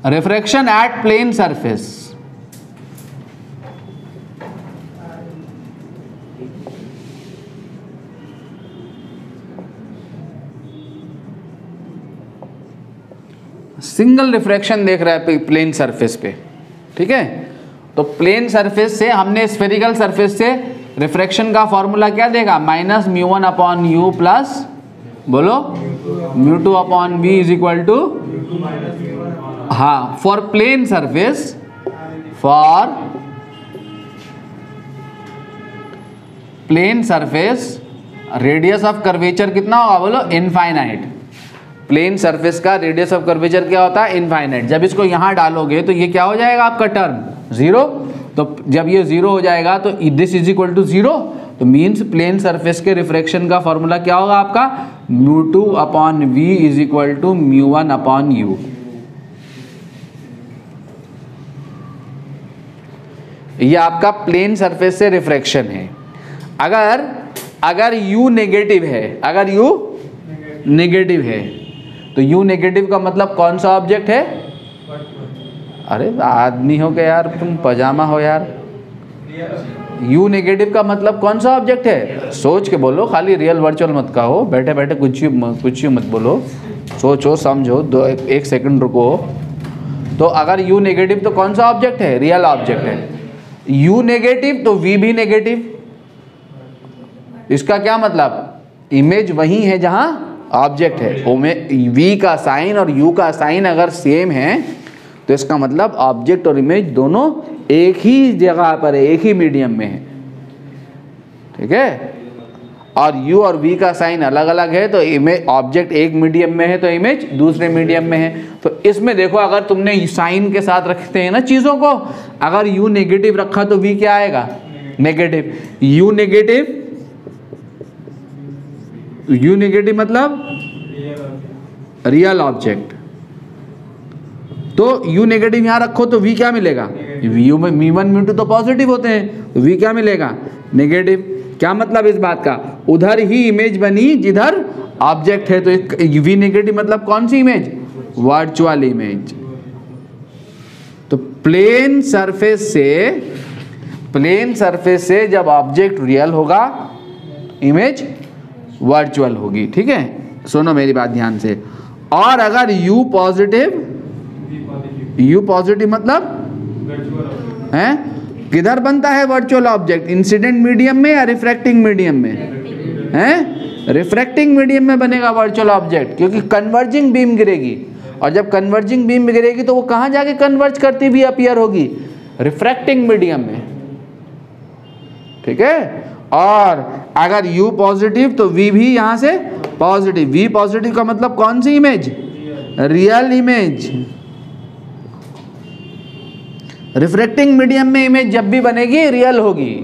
Refraction at plane surface, single refraction देख रहा है प्लेन सरफेस पे, ठीक है। तो प्लेन सरफेस से हमने स्फेरिकल सरफेस से रिफ्रैक्शन का फॉर्मूला क्या देगा, माइनस μ1 अपॉन यू प्लस बोलो μ2 upon v is equal to, हाँ, for plane surface, for plane surface radius of curvature कितना होगा बोलो, इनफाइनाइट। प्लेन सरफेस का रेडियस ऑफ कर्वेचर क्या होता है, इनफाइनाइट। जब इसको यहाँ डालोगे तो ये क्या हो जाएगा आपका टर्म, जीरो। तो जब ये जीरो हो जाएगा तो this is equal to zero, तो मीन्स प्लेन सरफेस के रिफ्रैक्शन का फॉर्मूला क्या होगा आपका, μ2 upon v is equal to μ1 upon u। ये आपका प्लेन सरफेस से रिफ्रैक्शन है। अगर u नेगेटिव है, अगर u नेगेटिव है तो u नेगेटिव का मतलब कौन सा ऑब्जेक्ट है, अरे आदमी हो क्या यार तुम, पजामा हो यार। u नेगेटिव का मतलब कौन सा ऑब्जेक्ट है, सोच के बोलो, खाली रियल वर्चुअल मत कहो, बैठे बैठे कुछ ही मत बोलो, सोचो समझो, एक सेकंड रुको। तो अगर u नेगेटिव तो कौन सा ऑब्जेक्ट है, रियल ऑब्जेक्ट है। u नेगेटिव तो v भी नेगेटिव, इसका क्या मतलब, इमेज वही है जहां ऑब्जेक्ट है। v का साइन और u का साइन अगर सेम है तो इसका मतलब ऑब्जेक्ट और इमेज दोनों एक ही जगह पर है, एक ही मीडियम में है, ठीक है। और u और v का साइन अलग अलग है तो इमेज, ऑब्जेक्ट एक मीडियम में है तो इमेज दूसरे मीडियम में है। तो इसमें देखो, अगर तुमने साइन के साथ रखते हैं ना चीज़ों को, अगर u नेगेटिव रखा तो v क्या आएगा, नेगेटिव। u नेगेटिव मतलब रियल ऑब्जेक्ट, तो u नेगेटिव यहाँ रखो तो v क्या मिलेगा, u में μ1 μ2 तो पॉजिटिव होते हैं, तो v क्या मिलेगा, नेगेटिव। क्या मतलब इस बात का, उधर ही इमेज बनी जिधर ऑब्जेक्ट है। तो v नेगेटिव मतलब कौन सी इमेज, वर्चुअल इमेज। तो प्लेन सरफेस से जब ऑब्जेक्ट रियल होगा, इमेज वर्चुअल होगी, ठीक है। सुनो मेरी बात ध्यान से। और अगर u पॉजिटिव मतलब है, किधर बनता है वर्चुअल ऑब्जेक्ट, इंसिडेंट मीडियम में या रिफ्रैक्टिंग मीडियम में, है रिफ्रैक्टिंग मीडियम में बनेगा वर्चुअल ऑब्जेक्ट, क्योंकि कन्वर्जिंग बीम गिरेगी, और जब कन्वर्जिंग बीम गिरेगी तो वो कहाँ जाके कन्वर्ज करती हुई अपीयर होगी, रिफ्रैक्टिंग मीडियम में, ठीक है। और अगर u पॉजिटिव तो v भी यहाँ से पॉजिटिव। v पॉजिटिव का मतलब कौन सी image, real image. Refracting medium में इमेज जब भी बनेगी रियल होगी,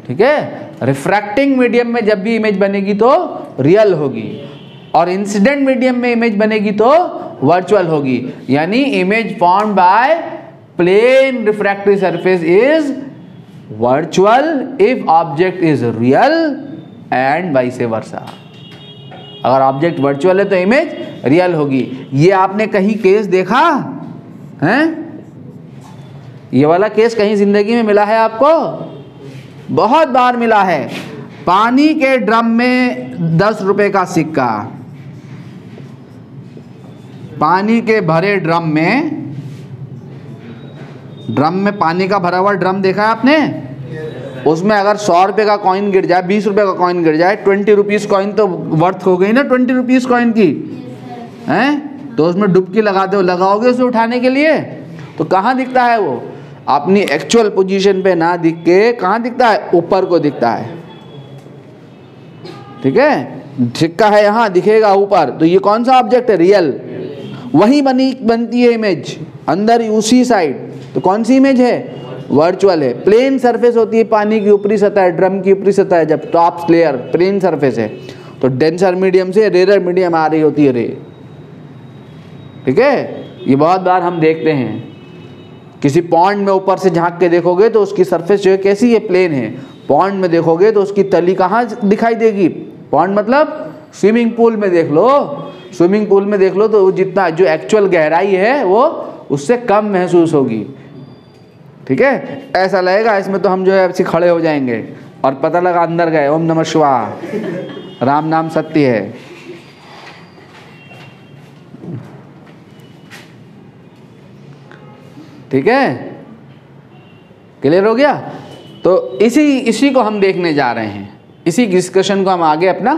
ठीक है। रिफ्रैक्टिंग मीडियम में जब भी इमेज बनेगी तो रियल होगी, और इंसिडेंट मीडियम में इमेज बनेगी तो वर्चुअल होगी। यानी image formed by plane refractive surface is virtual if object is real and vice versa. अगर ऑब्जेक्ट वर्चुअल है तो इमेज रियल होगी। ये आपने कहीं केस देखा है, ये वाला केस कहीं जिंदगी में मिला है आपको, बहुत बार मिला है। पानी के ड्रम में 10 रुपए का सिक्का, पानी के भरे ड्रम में पानी का भरा हुआ ड्रम देखा है आपने, उसमें अगर 100 रुपये का कॉइन गिर जाए, 20 रुपये का कॉइन गिर जाए, 20 रुपीज़ कॉइन तो वर्थ हो गई ना 20 रुपीज़ कॉइन की, हैं, तो उसमें डुबकी लगाओगे उसे उठाने के लिए, तो कहाँ दिखता है वो, अपनी एक्चुअल पोजीशन पे ना दिख के कहाँ दिखता है, ऊपर को दिखता है, ठीक है। सिक्का है यहाँ, दिखेगा ऊपर, तो ये कौन सा ऑब्जेक्ट है, रियल। वहीं बनती है इमेज अंदर उसी साइड, तो कौन सी इमेज है, वर्चुअल है। प्लेन सरफेस होती है पानी की ऊपरी सतह, ड्रम की ऊपरी सतह, जब टॉप लेयर प्लेन सरफेस है तो डेंसर मीडियम से रेयर मीडियम आ रही होती है रे, ठीक है। ये बहुत बार हम देखते हैं, किसी पॉन्ड में ऊपर से झांक के देखोगे तो उसकी सरफेस जो है कैसी है, प्लेन है। पॉन्ड में देखोगे तो उसकी तली कहाँ दिखाई देगी, पॉन्ड मतलब स्विमिंग पूल में देख लो, स्विमिंग पूल में देख लो तो जितना जो एक्चुअल गहराई है वो उससे कम महसूस होगी, ठीक है। ऐसा लगेगा इसमें तो हम जो है ऐसे खड़े हो जाएंगे और पता लगा अंदर गए, ओम नमः शिवाय, राम नाम सत्य है। ठीक है, क्लियर हो गया। तो इसी को हम देखने जा रहे हैं, इसी डिस्कशन को हम आगे अपना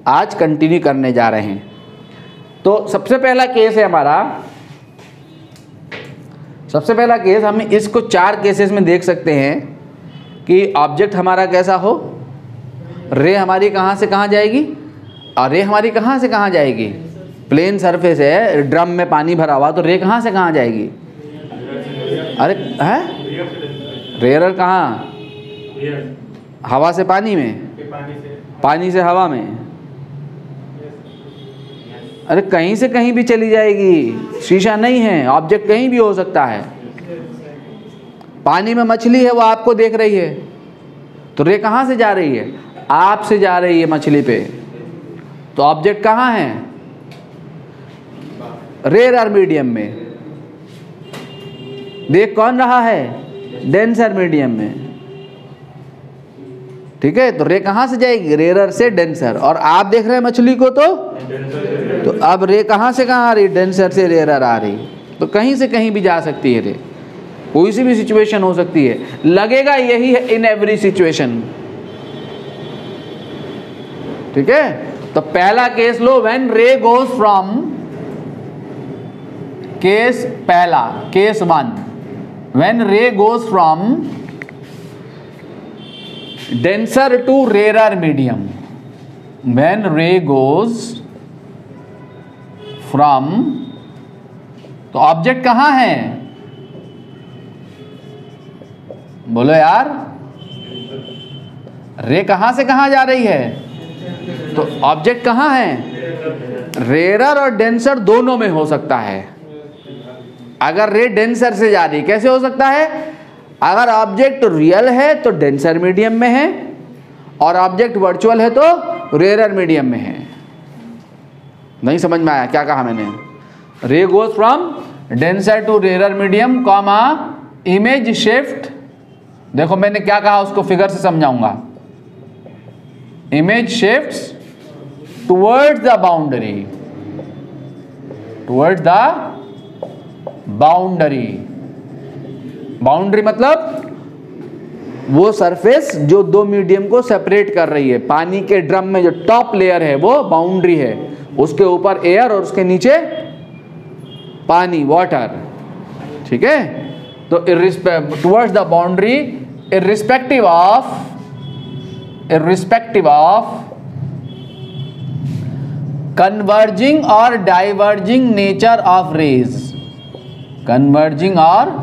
आज कंटिन्यू करने जा रहे हैं। तो सबसे पहला केस है हमारा, सबसे पहला केस हम इसको 4 केसेस में देख सकते हैं कि ऑब्जेक्ट हमारा कैसा हो, रे हमारी कहाँ से कहाँ जाएगी और रे हमारी कहाँ से कहाँ जाएगी। प्लेन सरफेस है, ड्रम में पानी भरा हुआ, तो रे कहाँ से कहाँ जाएगी। अरे है रेयर कहाँ, हवा से पानी में, पानी से हवा में, अरे कहीं से कहीं भी चली जाएगी, शीशा नहीं है, ऑब्जेक्ट कहीं भी हो सकता है। पानी में मछली है, वो आपको देख रही है, तो रे कहाँ से जा रही है, आपसे जा रही है मछली पे, तो ऑब्जेक्ट कहाँ है, रेयर मीडियम में। देख कौन रहा है, डेंसर मीडियम में, ठीक है। तो रे कहाँ से जाएगी, रेयर से डेंसर, और आप देख रहे हैं मछली को, तो अब रे कहाँ से कहाँ आ रही, डेंसर से रेयर आ रही, तो कहीं से कहीं भी जा सकती है रे, कोई सी भी सिचुएशन हो सकती है, लगेगा यही है इन एवरी सिचुएशन, ठीक है। तो पहला केस लो, when ray goes from, case पहला, case 1, when ray goes from denser to rarer medium, when ray goes from, तो ऑब्जेक्ट कहाँ है, बोलो यार, रे कहाँ से कहाँ जा रही है, तो ऑब्जेक्ट कहाँ है, रेयर और डेंसर दोनों में हो सकता है। अगर रे डेंसर से जा रही, कैसे हो सकता है, अगर ऑब्जेक्ट रियल है तो डेंसर मीडियम में है, और ऑब्जेक्ट वर्चुअल है तो रेयर मीडियम में है। नहीं समझ में आया क्या कहा मैंने, ray goes from denser to rare medium comma image shift, देखो मैंने क्या कहा उसको फिगर से समझाऊंगा, image shifts towards the boundary, towards the boundary, boundary मतलब वो सरफेस जो दो मीडियम को सेपरेट कर रही है। पानी के ड्रम में जो टॉप लेयर है वो बाउंड्री है, उसके ऊपर एयर और उसके नीचे पानी, वाटर, ठीक है। तो towards the boundary irrespective of converging और diverging nature of rays, converging और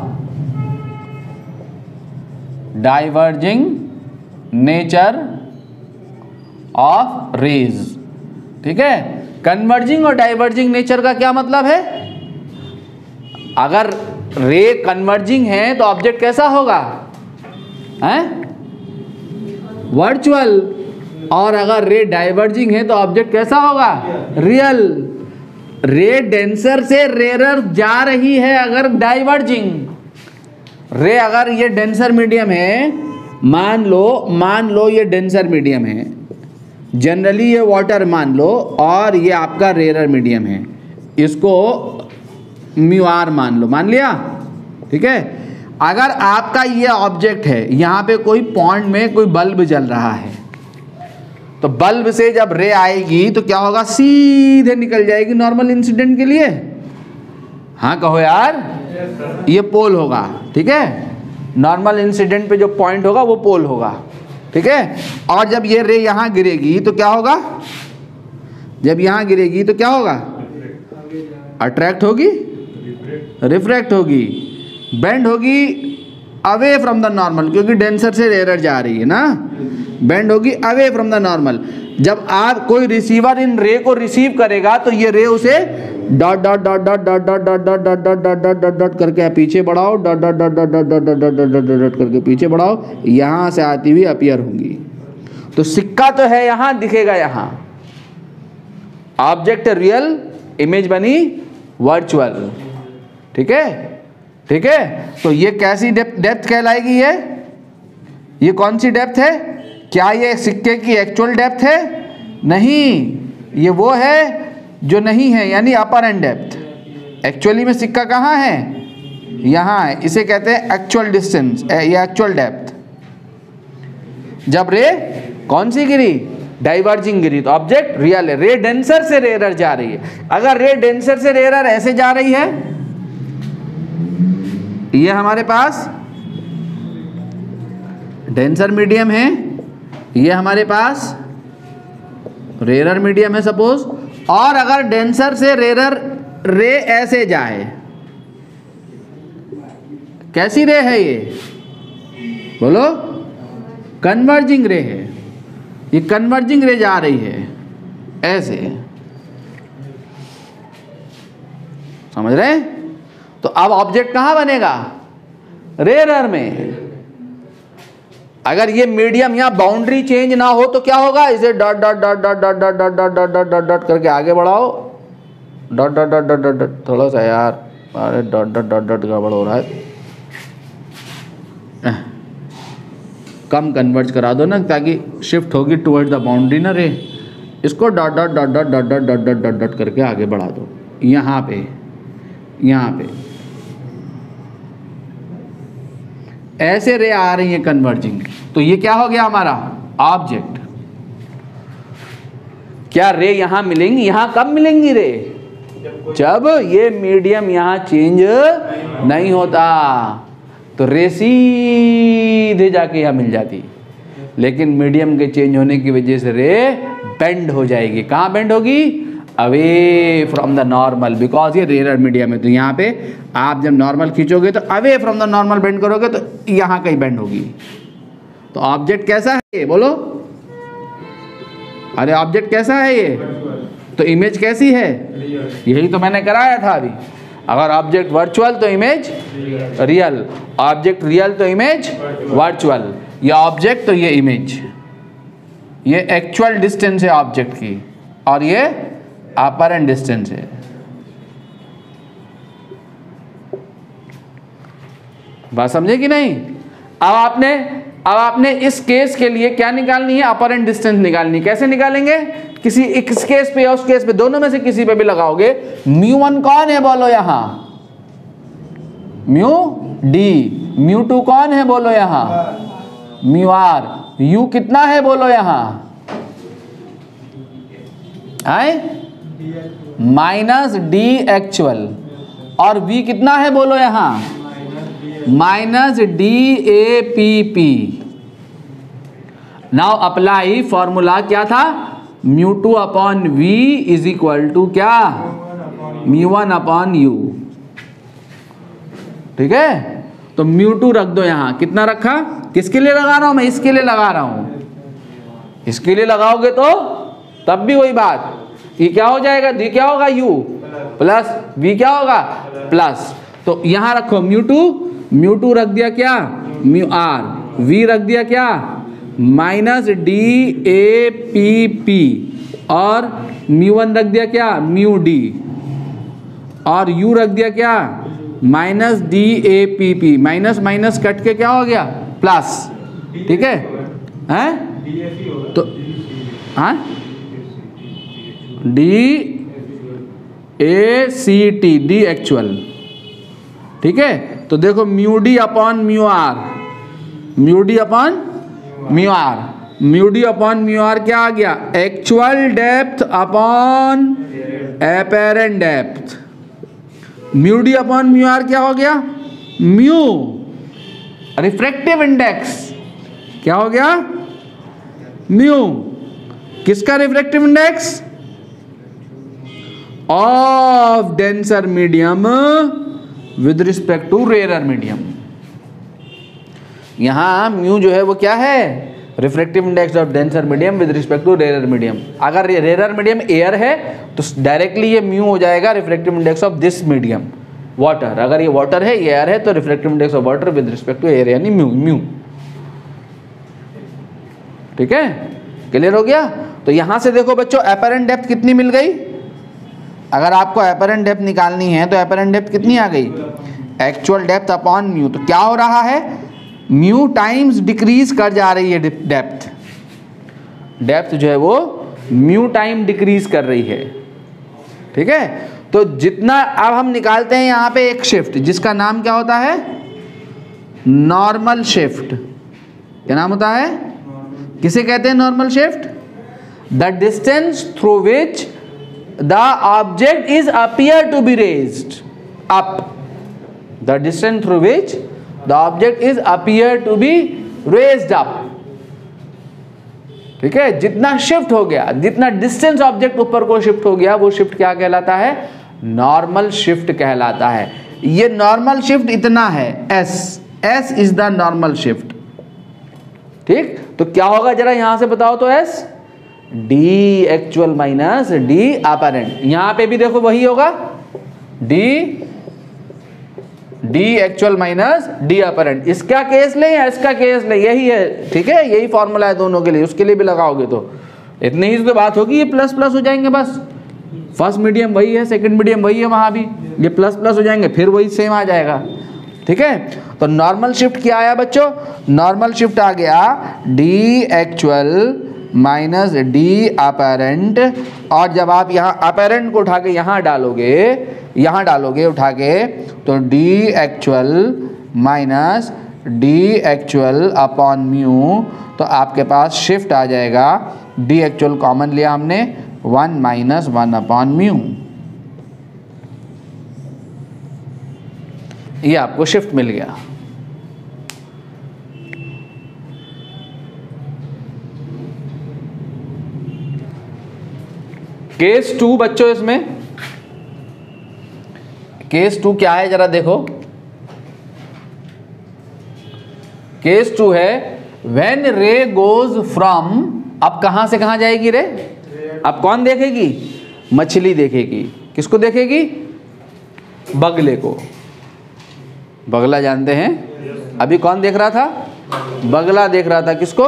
डाइवर्जिंग नेचर ऑफ रेज, ठीक है। कन्वर्जिंग और डाइवर्जिंग नेचर का क्या मतलब है, अगर रे कन्वर्जिंग है तो ऑब्जेक्ट कैसा होगा, हैं, वर्चुअल, और अगर रे डाइवर्जिंग है तो ऑब्जेक्ट कैसा होगा, रियल। रे डेंसर से रेयर जा रही है अगर डाइवर्जिंग, रे अगर ये डेंसर मीडियम है, मान लो ये डेंसर मीडियम है, जनरली ये वाटर मान लो, और ये आपका रेयर मीडियम है, इसको म्यू आर मान लो, मान लिया, ठीक है। अगर आपका ये ऑब्जेक्ट है, यहाँ पे कोई पॉइंट में कोई बल्ब जल रहा है, तो बल्ब से जब रे आएगी तो क्या होगा, सीधे निकल जाएगी नॉर्मल इंसिडेंट के लिए, हाँ कहो यार, ये पोल होगा, ठीक है। नॉर्मल इंसिडेंट पे जो पॉइंट होगा वो पोल होगा, ठीक है। और जब ये रे यहाँ गिरेगी तो क्या होगा, जब यहाँ गिरेगी तो क्या होगा, अट्रैक्ट होगी, रिफ्रैक्ट होगी, बेंड होगी अवे फ्रॉम द नॉर्मल, क्योंकि डेंसर से रेयर जा रही है ना, बेंड होगी अवे फ्रॉम द नॉर्मल। जब आप कोई रिसीवर इन रे को रिसीव करेगा तो ये रे उसे dot dot dot dot dot dot dot dot dot dot dot dot dot dot करके पीछे बढ़ाओ, dot dot dot dot dot dot dot dot dot dot करके पीछे बढ़ाओ, यहाँ से आती हुई अपीयर होंगी। तो सिक्का तो है यहाँ, दिखेगा यहाँ, ऑब्जेक्ट रियल इमेज बनी वर्चुअल। ठीक है, ठीक है। तो ये कैसी डेप्थ कहलाएगी? ये कौन सी डेप्थ है? क्या ये सिक्के की एक्चुअल डेप्थ है? नहीं, ये वो है जो नहीं है, यानी अपर एंड डेप्थ। एक्चुअली में सिक्का कहाँ है? यहाँ है। इसे कहते हैं एक्चुअल डिस्टेंस या एक्चुअल डेप्थ। जब रे कौन सी गिरी? डाइवर्जिंग गिरी, तो ऑब्जेक्ट रियल है। रे डेंसर से रेरर जा रही है। अगर रे डेंसर से रेरर ऐसे जा रही है, ये हमारे पास डेंसर मीडियम है, ये हमारे पास रेरर मीडियम है सपोज, और अगर डेंसर से रेरर रे ऐसे जाए, कैसी रे है ये? बोलो, कन्वर्जिंग रे है। ये कन्वर्जिंग रे जा रही है ऐसे, समझ रहे? तो अब ऑब्जेक्ट कहां बनेगा? रेरर में। अगर ये मीडियम यहाँ बाउंड्री चेंज ना हो तो क्या होगा? इसे dot dot dot dot dot dot dot dot dot dot dot dot करके आगे बढ़ाओ। Dot dot dot dot dot, थोड़ा सा यार, अरे डॉट डॉट डॉट डॉट गड़बड़ हो रहा है। कम कन्वर्ज करा दो ना, ताकि शिफ्ट होगी टुवर्ड्स द बाउंड्री ना रे। इसको dot dot dot dot dot dot dot dot dot dot करके आगे बढ़ा दो। यहाँ पे, यहाँ पे ऐसे रे आ रही है कन्वर्जिंग, तो ये क्या हो गया हमारा ऑब्जेक्ट। क्या रे यहां मिलेंगी? यहां कब मिलेंगी रे? जब ये मीडियम यहां चेंज नहीं होता, तो रे सीधे जाके यहां मिल जाती। लेकिन मीडियम के चेंज होने की वजह से रे बेंड हो जाएगी। कहां बेंड होगी? Away from the normal, because ये रेरर मीडियम है। तो यहाँ पे आप जब नॉर्मल खींचोगे तो away from the normal bend करोगे तो यहाँ कहीं बेंड होगी। तो ऑब्जेक्ट कैसा है ये? बोलो, अरे ऑब्जेक्ट कैसा है ये? तो इमेज कैसी है? यही तो मैंने कराया था अभी। अगर ऑब्जेक्ट वर्चुअल तो इमेज रियल, ऑब्जेक्ट रियल तो इमेज वर्चुअल। ये ऑब्जेक्ट तो ये इमेज, ये एक्चुअल डिस्टेंस है ऑब्जेक्ट की, और ये अपर एंड डिस्टेंस है। बात समझे कि नहीं? अब आपने इस केस के लिए क्या निकालनी है? अपर एंड डिस्टेंस निकालनी। कैसे निकालेंगे? किसी इस केस पे या उस केस पे, दोनों में से किसी पे भी लगाओगे। μ1 कौन है बोलो यहां? μd। μ2 कौन है बोलो यहां? μr। u कितना है बोलो यहां? आए -d एक्चुअल, और v कितना है बोलो यहां? -dapp। नाउ अप्लाई फॉर्मूला क्या था? μ2 upon v is equal to क्या? μ1 अपॉन u। ठीक है, तो μ2 रख दो यहां। कितना रखा? किसके लिए लगा रहा हूं मैं? इसके लिए लगा रहा हूं। इसके लिए लगाओगे तो तब भी वही बात, ये क्या हो जाएगा? ये क्या होगा? u प्लस v क्या होगा? प्लस। तो यहां रखो μ2 रख दिया क्या? μr। v रख दिया क्या? -dapp, और μ1 रख दिया क्या? μd, और u रख दिया क्या? -dapp। माइनस माइनस कट के क्या हो गया? प्लस। ठीक है, हैं? तो हाँ, DACT, डी एक्चुअल। ठीक है, तो देखो μd upon μr, μd upon μr, μd upon μr क्या आ गया? Actual depth upon apparent depth. μd upon μr क्या हो गया? म्यू रिफ्रैक्टिव इंडेक्स क्या हो गया? म्यू। किसका refractive index? Of denser medium with respect to rarer medium. यहां म्यू जो है वो क्या है? Refractive index of denser medium with respect to rarer medium. अगर रेरर मीडियम एयर है तो डायरेक्टली ये म्यू हो जाएगा refractive index of this medium water. अगर ये वाटर है, ये एयर है, तो refractive index of water with respect to air यानी म्यू। ठीक है, क्लियर हो गया? तो यहां से देखो बच्चों, एपेरेंट डेप्थ कितनी मिल गई? अगर आपको एपरेंट डेप्थ निकालनी है तो एपरेंट डेप्थ कितनी आ गई, एक्चुअल डेप्थ अपॉन म्यू। तो क्या हो रहा है, म्यू टाइम्स डिक्रीज कर जा रही है डेप्थ, डेप्थ जो है वो म्यू टाइम डिक्रीज कर रही है। ठीक है, तो जितना अब हम निकालते हैं यहाँ पे एक शिफ्ट जिसका नाम क्या होता है, नॉर्मल शिफ्ट। क्या नाम होता है, किसे कहते हैं normal shift, the distance through which the object is appear to be raised up, the distance through which the object is appear to be raised up. ठीक है, जितना शिफ्ट हो गया, जितना डिस्टेंस ऑब्जेक्ट ऊपर को शिफ्ट हो गया, वो शिफ्ट क्या कहलाता है, नॉर्मल शिफ्ट कहलाता है। ये नॉर्मल शिफ्ट इतना है, S is the normal shift. ठीक, तो क्या होगा जरा यहां से बताओ तो, S D actual minus D apparent. यहां पे भी देखो वही होगा, D actual minus D apparent. इसका केस ले या इसका केस ले, यही है। ठीक है, यही फॉर्मूला है दोनों के लिए, उसके लिए भी लगाओगे तो इतनी ही तो बात होगी, ये प्लस प्लस हो जाएंगे बस। फर्स्ट मीडियम वही है, सेकंड मीडियम वही है, वहां भी ये प्लस प्लस हो जाएंगे, फिर वही सेम आ जाएगा। ठीक है, तो नॉर्मल शिफ्ट क्या आया बच्चों, नॉर्मल शिफ्ट आ गया D actual minus D apparent. और जब आप यहाँ अपरेंट को उठा के यहाँ डालोगे उठा के, तो D actual minus D actual upon mu, तो आपके पास शिफ्ट आ जाएगा, डी एक्चुअल कॉमन लिया हमने, 1 माइनस 1 अपॉन म्यू। ये आपको शिफ्ट मिल गया। केस 2 बच्चों, इसमें केस 2 क्या है जरा देखो। केस 2 है व्हेन रे गोज फ्रॉम, अब कहां से कहां जाएगी रे, अब कौन देखेगी, मछली देखेगी। किसको देखेगी, बगले को। बगला जानते हैं, अभी कौन देख रहा था, बगला देख रहा था, किसको,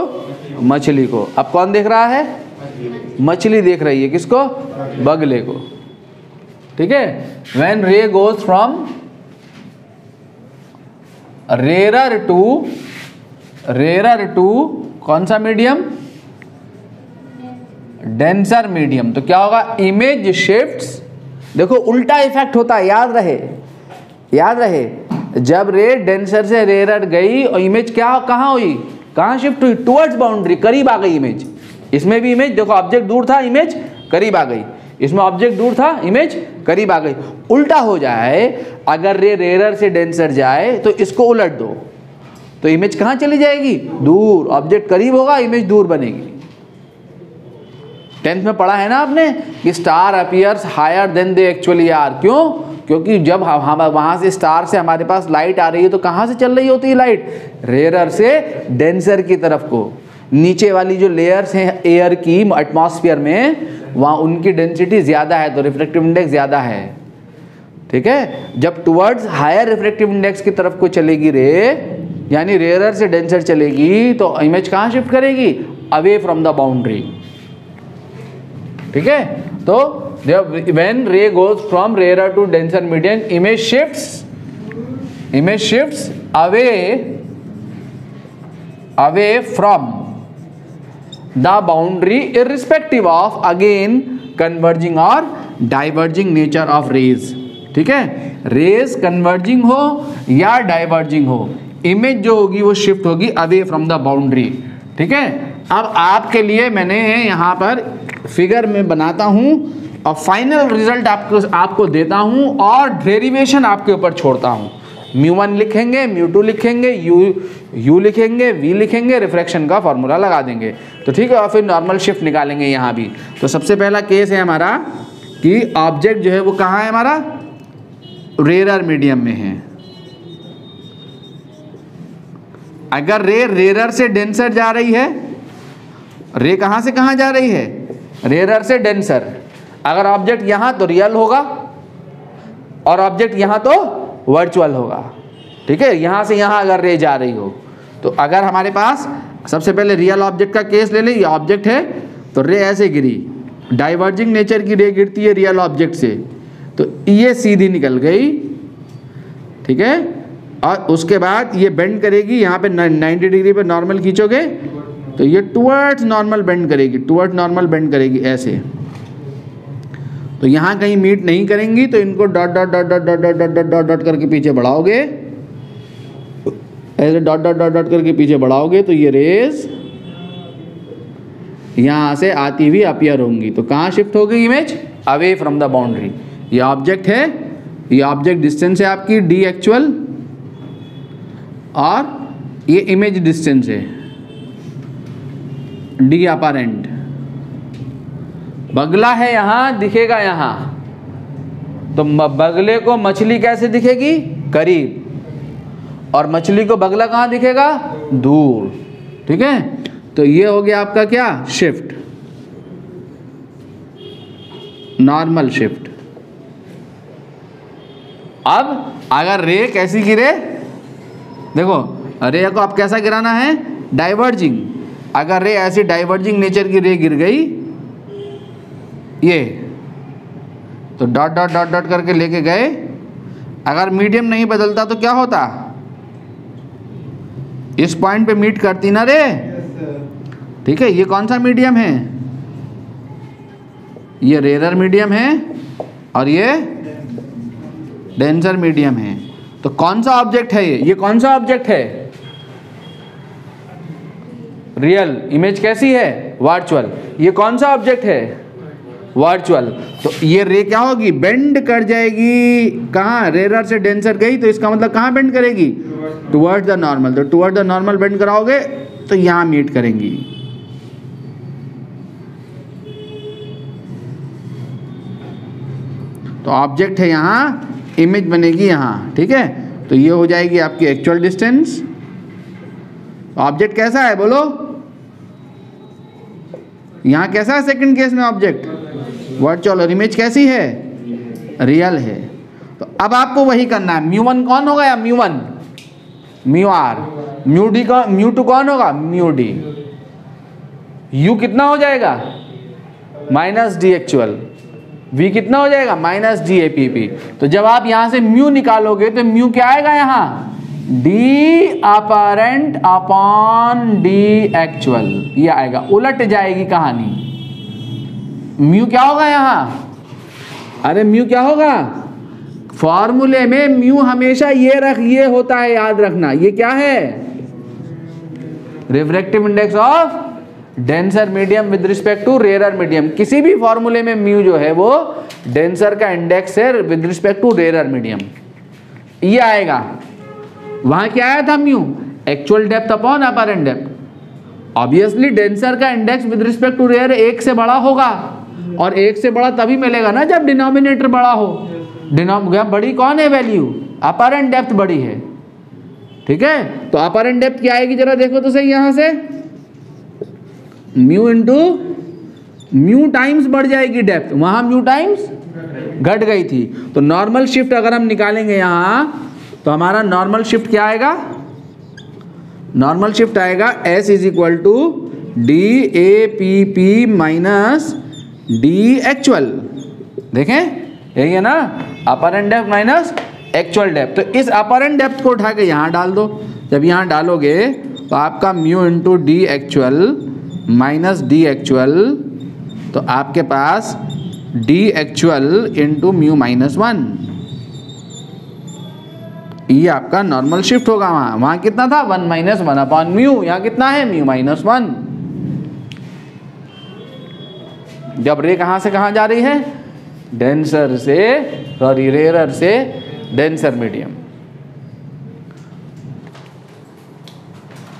मछली को। अब कौन देख रहा है, मछली देख रही है, किसको, बगले को। ठीक है, when ray goes from rarer to कौन सा मीडियम, डेंसर मीडियम, तो क्या होगा, इमेज शिफ्ट्स। देखो उल्टा इफेक्ट होता है, याद रहे, जब रे डेंसर से रेरर गई और इमेज क्या कहां हुई, कहां शिफ्ट हुई, टुवर्ड्स बाउंड्री, करीब आ गई इमेज। इसमें भी इमेज देखो, ऑब्जेक्ट दूर था, इमेज करीब आ गई, इसमें ऑब्जेक्ट दूर था, इमेज करीब आ गई। उल्टा हो जाए, अगर रे रेरर से डेंसर जाए तो इसको उलट दो, तो इमेज कहां चली जाएगी, दूर, ऑब्जेक्ट करीब होगा, इमेज दूर बनेगी। 10th में पढ़ा है ना आपने कि star appears higher than they actually are. क्यों, क्योंकि जब हम वहां से स्टार से हमारे पास लाइट आ रही है तो कहां से चल रही होती है लाइट, रेरर से डेंसर की तरफ को। नीचे वाली जो लेयर्स हैं एयर की एटमॉस्फेयर में, वहाँ उनकी डेंसिटी ज़्यादा है, तो रिफ्लेक्टिव इंडेक्स ज़्यादा है। ठीक है, जब टुवर्ड्स हायर रिफ्लेक्टिव इंडेक्स की तरफ को चलेगी रे, यानी रेयरर से डेंसर चलेगी, तो इमेज कहाँ शिफ्ट करेगी, अवे फ्रॉम द बाउंड्री। ठीक है, तो when ray goes from rarer to denser medium, image shifts away from the boundary irrespective of again converging और diverging nature of rays। ठीक है, रेज कन्वर्जिंग हो या डाइवर्जिंग हो, इमेज जो होगी वो शिफ्ट होगी अवे फ्रॉम द बाउंड्री। ठीक है, अब आपके लिए मैंने यहाँ पर फिगर में बनाता हूँ और फाइनल रिजल्ट आपको देता हूँ और डेरिवेशन आपके ऊपर छोड़ता हूँ। μ1 लिखेंगे, μ2 लिखेंगे, u लिखेंगे, v लिखेंगे, रिफ्रैक्शन का फॉर्मूला लगा देंगे। तो ठीक है, और फिर नॉर्मल शिफ्ट निकालेंगे यहाँ भी। तो सबसे पहला केस है हमारा कि ऑब्जेक्ट जो है वो कहाँ है हमारा, रेरर मीडियम में है। अगर रे रेरर से डेंसर जा रही है, रे कहाँ से कहाँ जा रही है, रेरर से डेंसर। अगर ऑब्जेक्ट यहाँ तो रियल होगा और ऑब्जेक्ट यहाँ तो वर्चुअल होगा। ठीक है, यहाँ से यहाँ अगर रे जा रही हो, तो अगर हमारे पास सबसे पहले रियल ऑब्जेक्ट का केस ले लें, ये ऑब्जेक्ट है तो रे ऐसे गिरी, डाइवर्जिंग नेचर की रे गिरती है रियल ऑब्जेक्ट से, तो ये सीधी निकल गई, ठीक है। और उसके बाद ये बेंड करेगी, यहाँ पे 90 डिग्री पे नॉर्मल खींचोगे तो ये टुवर्ड्स नॉर्मल बेंड करेगी, टुवर्ड्स नॉर्मल बेंड करेगी ऐसे। तो यहाँ कहीं मीट नहीं करेंगी, तो इनको dot dot dot dot dot dot dot dot dot करके पीछे बढ़ाओगे, ऐसे डॉट डॉट डॉट डॉट करके पीछे बढ़ाओगे तो ये रेज यहाँ से आती हुई अपीयर होंगी। तो कहाँ शिफ्ट हो गई image? Away from the boundary. ये ऑब्जेक्ट है, ये ऑब्जेक्ट डिस्टेंस है आपकी डी एक्चुअल, और ये इमेज डिस्टेंस है डी अपरेंट। बगला है यहाँ, दिखेगा यहाँ, तो बगले को मछली कैसे दिखेगी? करीब, और मछली को बगला कहाँ दिखेगा? दूर, ठीक है। तो ये हो गया आपका क्या? Shift, normal shift. अब अगर रे कैसी गिरे, देखो रे को आप कैसा गिराना है? डाइवर्जिंग। अगर रे ऐसी डाइवर्जिंग नेचर की रे गिर गई, ये तो डॉट डॉट डॉट डॉट करके लेके गए, अगर मीडियम नहीं बदलता तो क्या होता? इस पॉइंट पे मीट करती ना रे, ठीक है। ये कौन सा मीडियम है? ये रेयर मीडियम है और ये डेंसर मीडियम है। तो कौन सा ऑब्जेक्ट है ये कौन सा ऑब्जेक्ट है? रियल। इमेज कैसी है? वर्चुअल। ये कौन सा ऑब्जेक्ट है? वर्चुअल। तो ये रे क्या होगी? बेंड कर जाएगी। कहाँ? रेयर से डेंसर गई, तो इसका मतलब कहाँ बेंड करेगी? Towards the normal. तो टुवर्ड्स द नॉर्मल बेंड कराओगे तो यहां मीट करेंगी। तो ऑब्जेक्ट है यहां, इमेज बनेगी यहां, ठीक है। तो ये हो जाएगी आपकी एक्चुअल डिस्टेंस। ऑब्जेक्ट कैसा है बोलो? यहां कैसा है सेकंड केस में ऑब्जेक्ट? वर्चुअल। और इमेज कैसी है? रियल है। तो अब आपको वही करना है। म्यू वन कौन होगा? या mu one, mu r, mu d का, म्यू टू कौन होगा? Mu D. यू कितना हो जाएगा? Minus D actual. वी कितना हो जाएगा? Minus D A P P. तो जब आप यहां से म्यू निकालोगे तो म्यू क्या आएगा यहां? D apparent upon D actual, ये आएगा। उलट जाएगी कहानी। म्यू क्या होगा यहां? अरे म्यू क्या होगा? फॉर्मूले में म्यू हमेशा ये होता है, याद रखना। ये क्या है? Refractive index of denser medium with respect to rare medium. किसी भी फॉर्मूले में म्यू जो है वो डेंसर का इंडेक्स है with respect to rare medium, ये आएगा। वहां क्या आया था? Mu actual depth upon apparent depth. Obviously denser का index with respect to rare 1 से बड़ा होगा, और 1 से बड़ा तभी मिलेगा ना जब डिनोमिनेटर बड़ा हो। बड़ी कौन है वैल्यू? अपरेंट डेप्थ बड़ी है, ठीक है। तो अपरेंट डेप्थ क्या आएगी जरा देखो तो सही। यहां से म्यू इंटू म्यू टाइम्स बढ़ जाएगी डेप्थ, वहां म्यू टाइम्स घट गई थी। तो नॉर्मल शिफ्ट अगर हम निकालेंगे यहां, तो हमारा नॉर्मल शिफ्ट क्या आएगा? नॉर्मल शिफ्ट आएगा S is equal to D A P P minus D actual. देखें यही है ना, apparent depth minus actual depth. तो इस अपरेंट डेप्थ को उठा के यहाँ डाल दो। जब यहाँ डालोगे तो आपका mu into D actual minus D actual, तो आपके पास D actual into mu minus 1, ये आपका नॉर्मल शिफ्ट होगा। वहां कितना था? 1 माइनस 1 अपॉन म्यू। यहाँ कितना है? Mu minus 1। जब रे कहां से कहां जा रही है? डेंसर से, सॉरी रेयर से denser medium.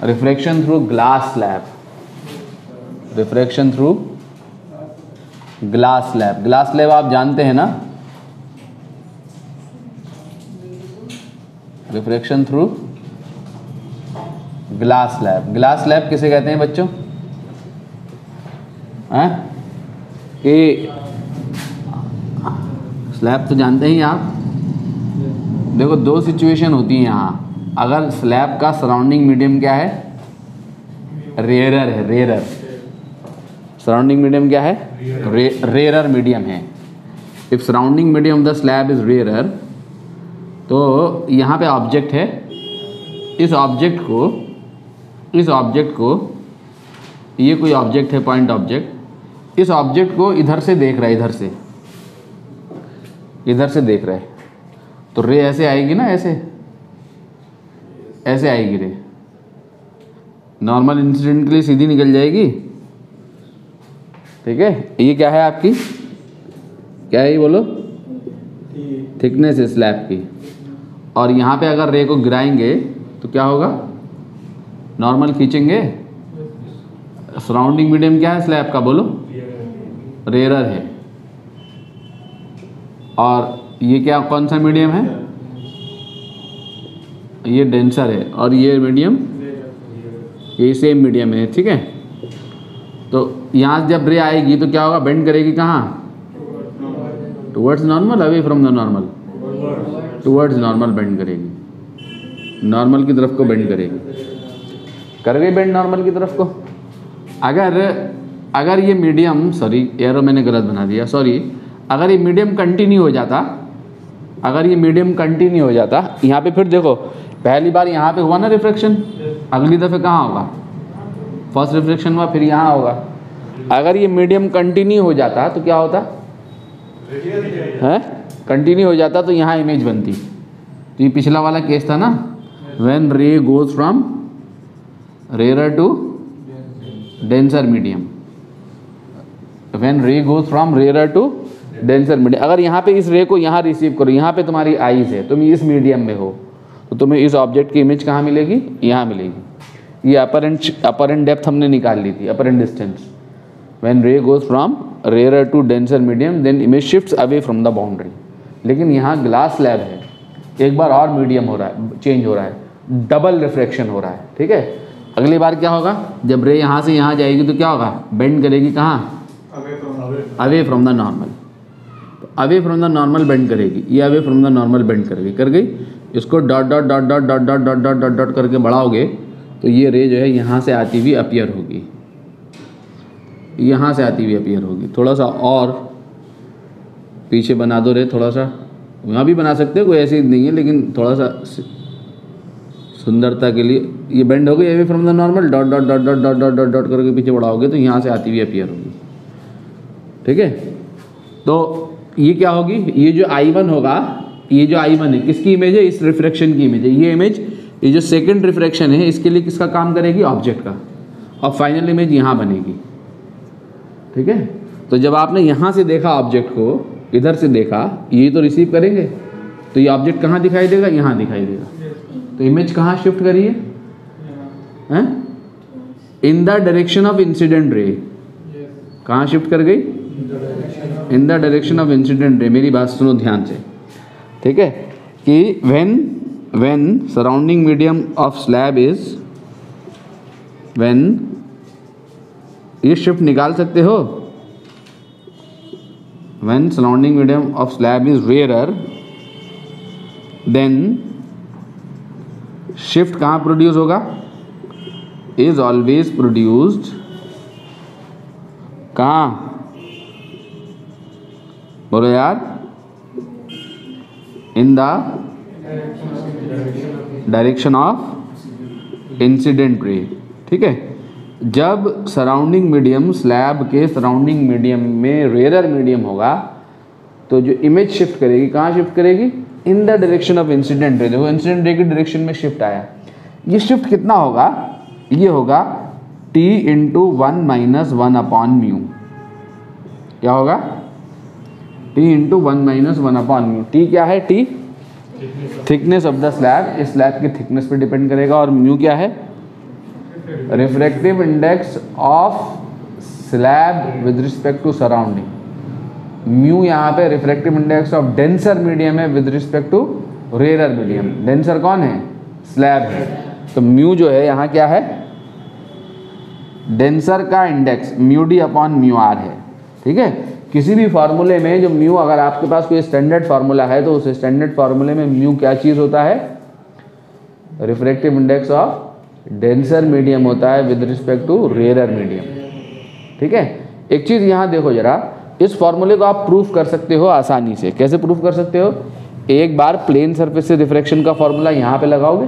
Refraction through glass slab, refraction through glass slab. Glass slab आप जानते हैं ना, refraction through glass slab. Glass slab किसे कहते हैं बच्चों? कि स्लैब तो जानते ही आप। देखो दो सिचुएशन होती हैं यहाँ। अगर स्लैब का सराउंडिंग मीडियम क्या है? रेयरर है, रेयरर। सराउंडिंग मीडियम क्या है? रेयरर मीडियम है। If surrounding medium of the slab is rare, तो यहाँ पे ऑब्जेक्ट है, इस ऑब्जेक्ट को ये कोई ऑब्जेक्ट है, पॉइंट ऑब्जेक्ट, इस ऑब्जेक्ट को इधर से देख रहा है, इधर से देख रहा है, तो रे ऐसे आएगी ना, ऐसे आएगी रे, नॉर्मल इंसिडेंट के लिए सीधी निकल जाएगी। ठीक है, ये क्या है आपकी, क्या है ये बोलो, थिकनेस है स्लैब की। और यहाँ पे अगर रे को गिराएंगे तो क्या होगा, नॉर्मल खींचेंगे, सराउंडिंग मीडियम क्या है स्लैब का, बोलो, रेयर है। और ये क्या, कौन सा मीडियम है, ये डेंसर है, और ये मीडियम, ये सेम मीडियम है। ठीक है, तो यहाँ जब रे आएगी तो क्या होगा, बेंड करेगी कहाँ, towards normal, away from the normal, towards normal bend करेगी, नॉर्मल की तरफ को बेंड करेगी, कर गई बेंड नॉर्मल की तरफ को। अगर ये मीडियम, सॉरी एरो मैंने गलत बना दिया, सॉरी, अगर ये मीडियम कंटिन्यू हो जाता, यहाँ पे फिर देखो, पहली बार यहाँ पे हुआ ना रिफ्रैक्शन, अगली दफ़े कहाँ होगा, फर्स्ट रिफ्रैक्शन हुआ, फिर यहाँ होगा। अगर ये मीडियम कंटिन्यू हो जाता तो क्या होता है, कंटिन्यू हो जाता तो यहाँ इमेज बनती। तो ये पिछला वाला केस था ना, when ray goes from rare to denser medium, when ray goes from rare to denser medium. अगर यहाँ पे इस रे को यहाँ रिसीव करो, यहाँ पे तुम्हारी आईज है, तुम इस मीडियम में हो, तो तुम्हें इस ऑब्जेक्ट की इमेज कहाँ मिलेगी, यहाँ मिलेगी। ये अपरेंट डेप्थ हमने निकाल ली थी, apparent distance. When ray goes from rare to denser medium then image shifts away from the boundary. लेकिन यहाँ ग्लास स्लैब है, एक बार और मीडियम हो रहा है, चेंज हो रहा है, डबल रिफ्रैक्शन हो रहा है। ठीक है, अगली बार क्या होगा, जब रे यहाँ से यहाँ जाएगी तो क्या होगा, बेंड करेगी कहाँ, अवे फ्रॉम द नॉर्मल, तो away from the normal bend करेगी, ये away from the normal bend करेगी, कर गई। इसको dot dot dot dot dot dot dot dot dot dot करके बढ़ाओगे तो ये रे जो है यहाँ से आती हुई अपीयर होगी, यहाँ से आती हुई अपीयर होगी। थोड़ा सा और पीछे बना दो रे, थोड़ा सा यहाँ भी बना सकते हो, कोई ऐसी नहीं है, लेकिन थोड़ा सा सुंदरता के लिए ये बेंड हो गई away from the normal, dot dot dot dot dot dot dot dot करके पीछे बढ़ाओगे तो यहाँ से आती हुई अपीयर होगी। ठीक है, तो ये क्या होगी, ये जो I1 होगा, ये जो I1 है किसकी इमेज है, इस रिफ्रैक्शन की इमेज है। ये इमेज, ये जो सेकंड रिफ्रैक्शन है, इसके लिए किसका काम करेगी, ऑब्जेक्ट का, और फाइनल इमेज यहाँ बनेगी। ठीक है, तो जब आपने यहाँ से देखा ऑब्जेक्ट को, इधर से देखा, ये तो रिसीव करेंगे, तो ये ऑब्जेक्ट कहाँ दिखाई देगा, यहाँ दिखाई देगा। तो इमेज कहाँ शिफ्ट करी है, in the direction of incident ray. कहाँ शिफ्ट कर गई, in the direction of incident ray. मेरी बात सुनो ध्यान से, ठीक है, कि when surrounding medium of slab is, when, ये शिफ्ट निकाल सकते हो, when surrounding medium of slab is rarer then shift कहाँ प्रोड्यूस होगा, इज ऑलवेज प्रोड्यूस्ड कहाँ, बोलो यार, in the direction of incident ray. ठीक है, जब सराउंडिंग मीडियम, स्लैब के सराउंडिंग मीडियम में रेयर मीडियम होगा तो जो इमेज शिफ्ट करेगी, कहाँ शिफ्ट करेगी, इन द डायरेक्शन ऑफ इंसिडेंट रे। देखो इंसिडेंट रे की डायरेक्शन में शिफ्ट आया, ये शिफ्ट कितना होगा, ये होगा t into 1 minus 1 upon mu. क्या होगा, t into 1 minus 1 upon mu. t क्या है, t thickness of the slab, इस स्लैब की थिकनेस पे डिपेंड करेगा, और म्यू क्या है, refractive index of slab with respect to surrounding. Mu यहाँ पे refractive index of denser medium है with respect to rare medium. Denser कौन है, स्लैब है, तो म्यू जो है यहाँ क्या है, डेंसर का index mu D upon mu R है। ठीक है, किसी भी फार्मूले में जो म्यू, अगर आपके पास कोई स्टैंडर्ड फार्मूला है तो उस स्टैंडर्ड फार्मूले में म्यू क्या चीज़ होता है, refractive index of denser medium होता है with respect to rare medium. ठीक है, एक चीज़ यहाँ देखो जरा, इस फॉर्मूले को आप प्रूफ कर सकते हो आसानी से। कैसे प्रूफ कर सकते हो? एक बार प्लेन सरफेस से रिफ्रैक्शन का फॉर्मूला यहाँ पे लगाओगे,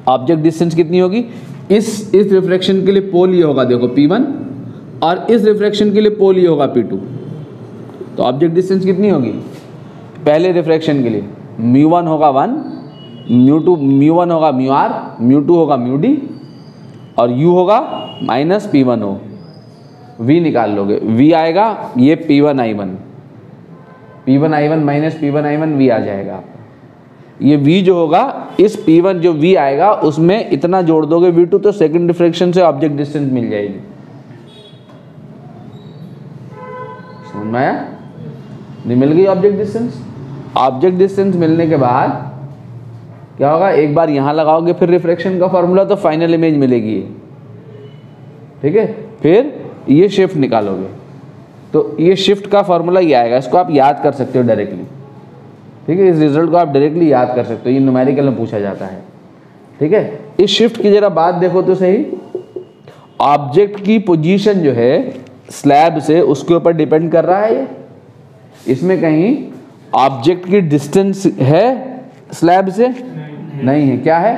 ऑब्जेक्ट डिस्टेंस कितनी होगी, इस रिफ्रैक्शन के लिए पोल ये होगा देखो P1, और इस रिफ्रैक्शन के लिए पोल ये होगा P2। तो ऑब्जेक्ट डिस्टेंस कितनी होगी पहले रिफ्रैक्शन के लिए? μ1 होगा 1, μ1 होगा μr, μ2 होगा μd, और u होगा -P1 हो। v निकाल लोगे, v आएगा ये P1I1 माइनस P1I1 v आ जाएगा। ये v जो होगा इस P1 जो v आएगा उसमें इतना जोड़ दोगे v2, तो सेकंड रिफ्रैक्शन से ऑब्जेक्ट डिस्टेंस मिल जाएगी। समझ में आया? नहीं मिल गई ऑब्जेक्ट डिस्टेंस? ऑब्जेक्ट डिस्टेंस मिलने के बाद क्या होगा, एक बार यहाँ लगाओगे फिर रिफ्रैक्शन का फॉर्मूला, तो फाइनल इमेज मिलेगी। ठीक है, फिर ये शिफ्ट निकालोगे तो ये शिफ्ट का फॉर्मूला ये आएगा। इसको आप याद कर सकते हो डायरेक्टली। ठीक है, इस रिजल्ट को आप डायरेक्टली याद कर सकते हो, ये न्यूमेरिकल में पूछा जाता है। ठीक है, इस शिफ्ट की जरा बात देखो तो सही। ऑब्जेक्ट की पोजीशन जो है स्लैब से उसके ऊपर डिपेंड कर रहा है ये? इसमें कहीं ऑब्जेक्ट की डिस्टेंस है स्लैब से? नहीं है। क्या है?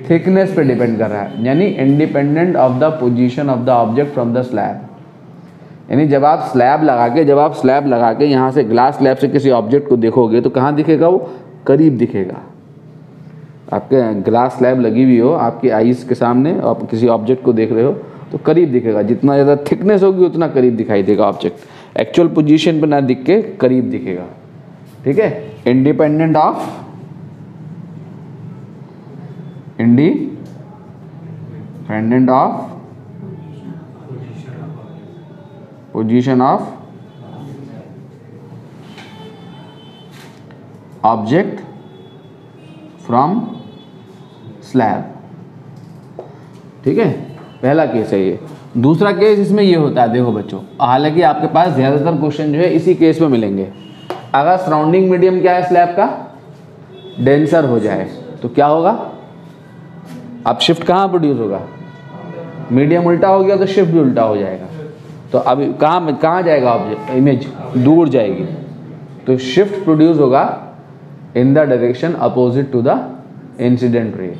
थिकनेस पे डिपेंड कर रहा है, यानी independent of the position of the object from the slab. यानी जब आप स्लैब लगा के यहाँ से ग्लास स्लैब से किसी ऑब्जेक्ट को देखोगे तो कहाँ दिखेगा? वो करीब दिखेगा। आपके ग्लास स्लैब लगी हुई हो आपकी आईज के सामने, आप किसी ऑब्जेक्ट को देख रहे हो तो करीब दिखेगा। जितना ज़्यादा थिकनेस होगी उतना करीब दिखाई देगा ऑब्जेक्ट। एक्चुअल पोजीशन पे ना दिख के करीब दिखेगा। ठीक है, independent of position of object from slab. ठीक है, पहला केस है ये। दूसरा केस इसमें ये होता है, देखो बच्चों, हालांकि आपके पास ज़्यादातर क्वेश्चन जो है इसी केस में मिलेंगे। अगर सराउंडिंग मीडियम क्या है स्लैब का? डेंसर हो जाए तो क्या होगा? अब शिफ्ट कहाँ प्रोड्यूस होगा? मीडियम उल्टा हो गया तो शिफ्ट भी उल्टा हो जाएगा। तो अब कहाँ जाएगा ऑब्जेक्ट, इमेज दूर जाएगी, तो शिफ्ट प्रोड्यूस होगा in the direction opposite to the incident ray.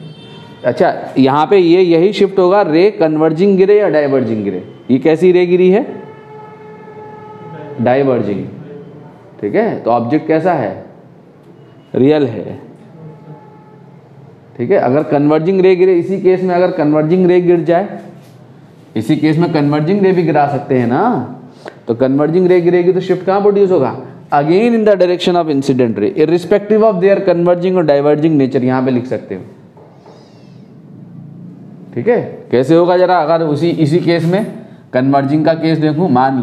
अच्छा, यहाँ पे यही शिफ्ट होगा, रे कन्वर्जिंग गिरे या डाइवर्जिंग गिरे? ये कैसी रे गिरी है? डाइवर्जिंग। ठीक है, तो ऑब्जेक्ट कैसा है? रियल है। ठीक है, अगर कन्वर्जिंग रे गिरे, इसी केस में अगर कन्वर्जिंग रे गिर जाए, इसी केस में कन्वर्जिंग रे भी गिरा सकते हैं ना, तो कन्वर्जिंग रे गिरेगी तो शिफ्ट कहाँ प्रोड्यूस होगा? Again in the direction of incident रे, इररिस्पेक्टिव ऑफ देयर कन्वर्जिंग और डाइवर्जिंग नेचर। यहाँ पे लिख सकते हो। ठीक है, कैसे होगा जरा, अगर इसी केस में कन्वर्जिंग का केस देखूं, मान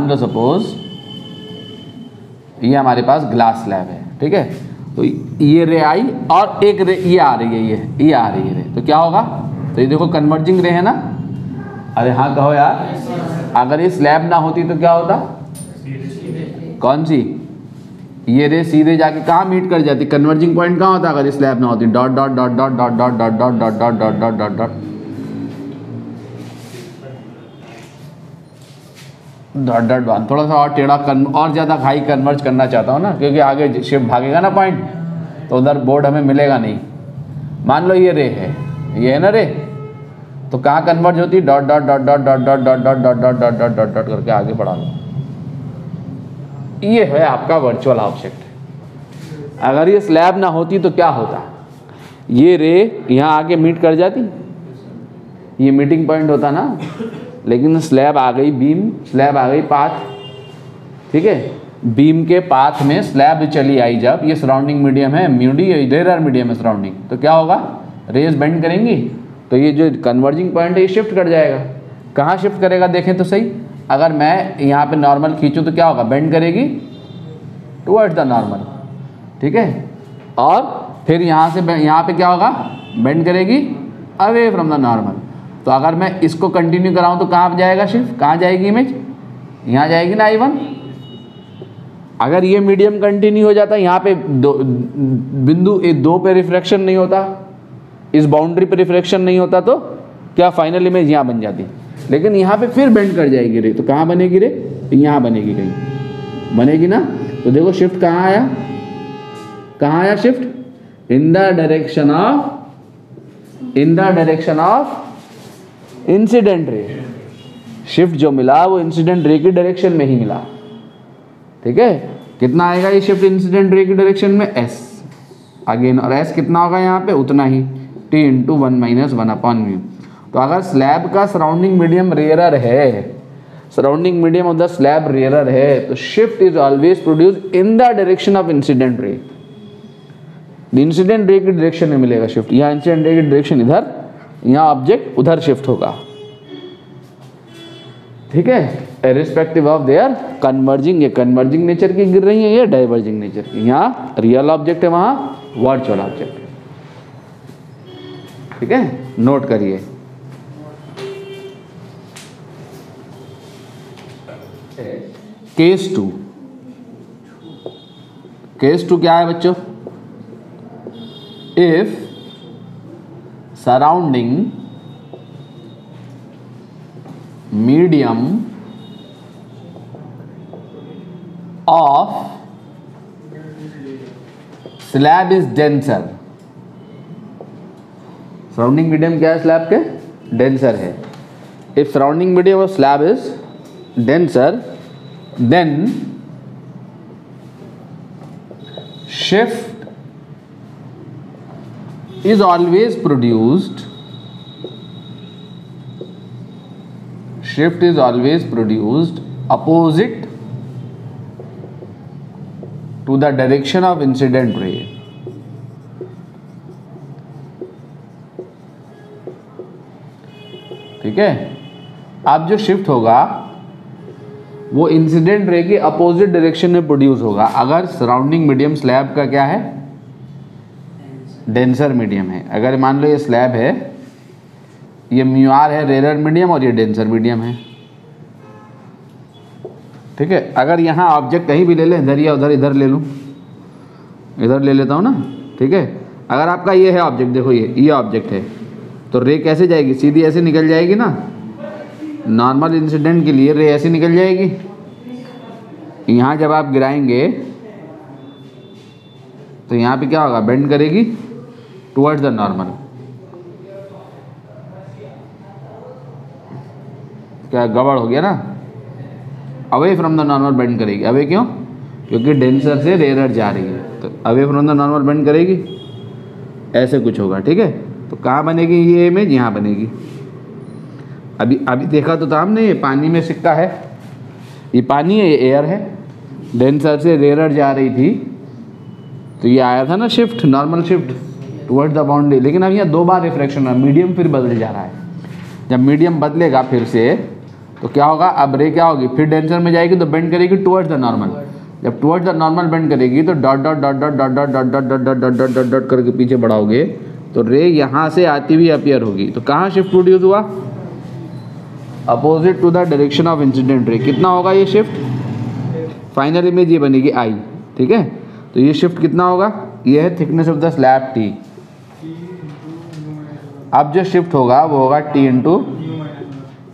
लो सपोज ये हमारे पास ग्लास स्लैब है। ठीक है, तो ये रे आई और एक रे ये आ रही है, ये आ रही है रे, तो क्या होगा? तो ये देखो कन्वर्जिंग रे है ना। अरे हाँ कहो यार, अगर ये स्लैब ना होती तो क्या होता? कौन सी? ये रे सीधे जाके कहाँ मीट कर जाती? कन्वर्जिंग पॉइंट कहाँ होता अगर स्लैब ना होती? Dot dot dot dot dot dot dot dot dot dot dot dot dot dot dot dot one. थोड़ा सा और टेढ़ा और ज़्यादा हाई कन्वर्ज करना चाहता हूँ ना, क्योंकि आगे शिफ्ट भागेगा ना पॉइंट, तो उधर बोर्ड हमें मिलेगा नहीं। मान लो ये रे है, ये है ना रे, तो कहाँ कन्वर्ज होती? Dot dot dot dot dot dot dot dot dot dot dot dot dot dot करके आगे बढ़ा लो। ये है आपका वर्चुअल ऑब्जेक्ट। अगर ये स्लैब ना होती तो क्या होता? ये रे यहाँ आके मीट कर जाती, ये मीटिंग पॉइंट होता ना, लेकिन स्लैब आ गई बीम, स्लैब आ गई पाथ। ठीक है, बीम के पाथ में स्लैब चली आई, जब ये सराउंडिंग मीडियम है, म्यूडी रेयर मीडियम है सराउंडिंग, तो क्या होगा? रेज बेंड करेंगी, तो ये जो कन्वर्जिंग पॉइंट है ये शिफ्ट कर जाएगा। कहाँ शिफ्ट करेगा देखें तो सही। अगर मैं यहाँ पे नॉर्मल खींचूँ तो क्या होगा? बेंड करेगी टुवर्ड्स द नॉर्मल। ठीक है, और फिर यहाँ से यहाँ पे क्या होगा? बेंड करेगी अवे फ्रॉम द नॉर्मल। तो अगर मैं इसको कंटिन्यू कराऊँ तो कहाँ जाएगा शिफ्ट? कहाँ जाएगी इमेज? यहाँ जाएगी ना I1। अगर ये मीडियम कंटिन्यू हो जाता, यहाँ पे बिंदु 2 पे रिफ्रैक्शन नहीं होता, इस बाउंड्री पे रिफ्रैक्शन नहीं होता, तो क्या फाइनल इमेज यहाँ बन जाती? लेकिन यहाँ पे फिर बेंड कर जाएगी रे, तो कहाँ बनेगी रे? यहाँ बनेगी, कहीं बनेगी ना। तो देखो शिफ्ट कहाँ आया, कहाँ आया shift? In the direction of incident रे। शिफ्ट जो मिला वो इंसिडेंट रे की डायरेक्शन में ही मिला, ठीक है। कितना आएगा ये शिफ्ट इंसिडेंट रे की डायरेक्शन में? s अगेन, और s कितना होगा यहाँ पे? उतना ही, t इंटू 1 माइनस 1/μ। तो अगर स्लैब का सराउंडिंग मीडियम रेयरर है, surrounding medium of the slab rarer है, तो shift is always produce in the direction of incident रे। इंसिडेंट रे की डायरेक्शन में मिलेगा शिफ्ट। यहाँ इंसिडेंट रे की डायरेक्शन इधर, यहाँ ऑब्जेक्ट उधर शिफ्ट होगा, ठीक है, इर्रिस्पेक्टिव ऑफ देयर कन्वर्जिंग। ये कन्वर्जिंग नेचर की गिर रही है, ये डाइवर्जिंग नेचर की। यहाँ रियल ऑब्जेक्ट है, वहाँ वर्चुअल ऑब्जेक्ट है, ठीक है। नोट करिए। केस 2, केस 2 क्या है बच्चों? If surrounding medium of slab is denser. Surrounding medium क्या है स्लैब के? डेंसर है। If surrounding medium of slab is denser, then shift is always produced opposite to the direction of incident ray। ठीक है। अब जो शिफ्ट होगा वो इंसिडेंट रे के अपोजिट डायरेक्शन में प्रोड्यूस होगा। अगर सराउंडिंग मीडियम स्लैब का क्या है? डेंसर मीडियम है। अगर मान लो ये स्लैब है, ये म्यूआर है रेयर मीडियम, और ये डेंसर मीडियम है, ठीक है। अगर यहाँ ऑब्जेक्ट कहीं भी ले लें, इधर या उधर, इधर ले लूँ, इधर ले लेता हूँ ना, ठीक है। अगर आपका ये है ऑब्जेक्ट, देखो ये ऑब्जेक्ट है, तो रे कैसे जाएगी? सीधी ऐसे निकल जाएगी ना। नॉर्मल इंसिडेंट के लिए रे ऐसे निकल जाएगी। यहाँ जब आप गिराएंगे तो यहाँ पे क्या होगा? बेंड करेगी टुवर्ड्स द नॉर्मल। क्या गड़बड़ हो गया ना? Away from the normal bend करेगी। अवे क्यों? क्योंकि डेंसर से रेयर जा रही है, तो away from the normal bend करेगी, ऐसे कुछ होगा, ठीक है। तो कहाँ बनेगी ये इमेज? यहाँ बनेगी। अभी देखा तो था हमने, ये पानी में सिक्का है, ये पानी है, ये एयर है। डेंसर से रेयर जा रही थी, तो ये आया था ना shift, normal shift towards the boundary. लेकिन अब यहाँ 2 बार रिफ्रैक्शन है, मीडियम फिर बदल जा रहा है। जब मीडियम बदलेगा फिर से, तो क्या होगा? अब रे क्या होगी? फिर डेंसर में जाएगी तो बेंड करेगी टुवर्ड्स द नॉर्मल। जब टुवर्ड्स द नॉर्मल बेंड करेगी तो dot dot dot dot dot dot dot dot dot dot dot dot dot करके पीछे बढ़ाओगे तो रे यहाँ से आती हुई अपीयर होगी। तो कहाँ शिफ्ट प्रोड्यूस हुआ? Opposite to the direction of incident ray. कितना होगा ये शिफ्ट? फाइनल इमेज ये बनेगी आई, ठीक है। तो ये शिफ्ट कितना होगा? ये है thickness of the slab T. अब जो शिफ्ट होगा वो होगा टी इंटू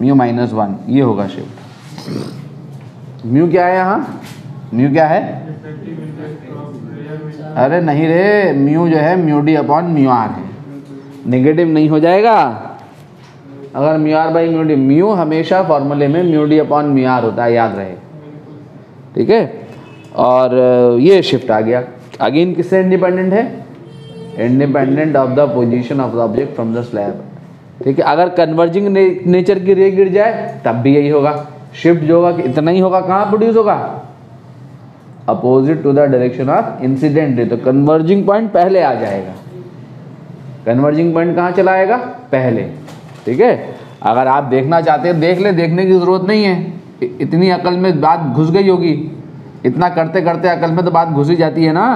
म्यू माइनस 1, ये होगा शिफ्ट। म्यू क्या है यहाँ? म्यू क्या है? अरे नहीं रे, म्यू जो है mu D upon mu R है, नेगेटिव नहीं हो जाएगा। अगर mu R by mu D, mu हमेशा फॉर्मूले में mu D upon mu R होता है, याद रहे, ठीक है। और ये शिफ्ट आ गया। अगेन किससे इंडिपेंडेंट है? Independent of the position of the object from the slab, ठीक है। अगर कन्वर्जिंग नेचर की रे गिर जाए तब भी यही होगा। शिफ्ट जो होगा कि इतना ही होगा, कहाँ प्रोड्यूस होगा? Opposite to the direction of incident ray. तो कन्वर्जिंग पॉइंट पहले आ जाएगा। कन्वर्जिंग पॉइंट कहाँ चला आएगा? पहले, ठीक है। अगर आप देखना चाहते हैं देख ले, देखने की जरूरत नहीं है। इतनी अकल में बात घुस गई होगी, इतना करते करते अकल में तो बात घुस ही जाती है ना।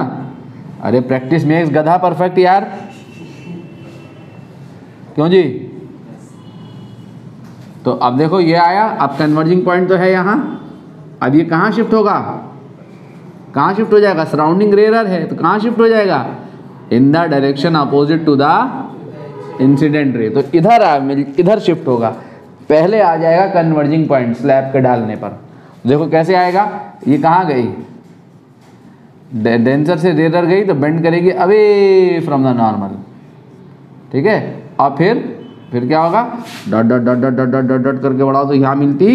अरे प्रैक्टिस मेक्स गधा परफेक्ट यार, क्यों जी? तो अब देखो ये आया, अब कन्वर्जिंग पॉइंट तो है यहाँ। अब ये कहाँ शिफ्ट होगा? कहाँ शिफ्ट हो जाएगा? सराउंडिंग रेयर है तो कहाँ शिफ्ट हो जाएगा? In the direction opposite to the incident ray. तो इधर शिफ्ट होगा। पहले आ जाएगा कन्वर्जिंग पॉइंट स्लैब के डालने पर। देखो कैसे आएगा, ये कहाँ गई, डेंसर से रेयर गई तो बेंड करेगी अवे फ्रॉम द नॉर्मल, ठीक है। और फिर क्या होगा, dot dot dot dot dot dot dot dot करके बढ़ाओ तो यहाँ मिलती,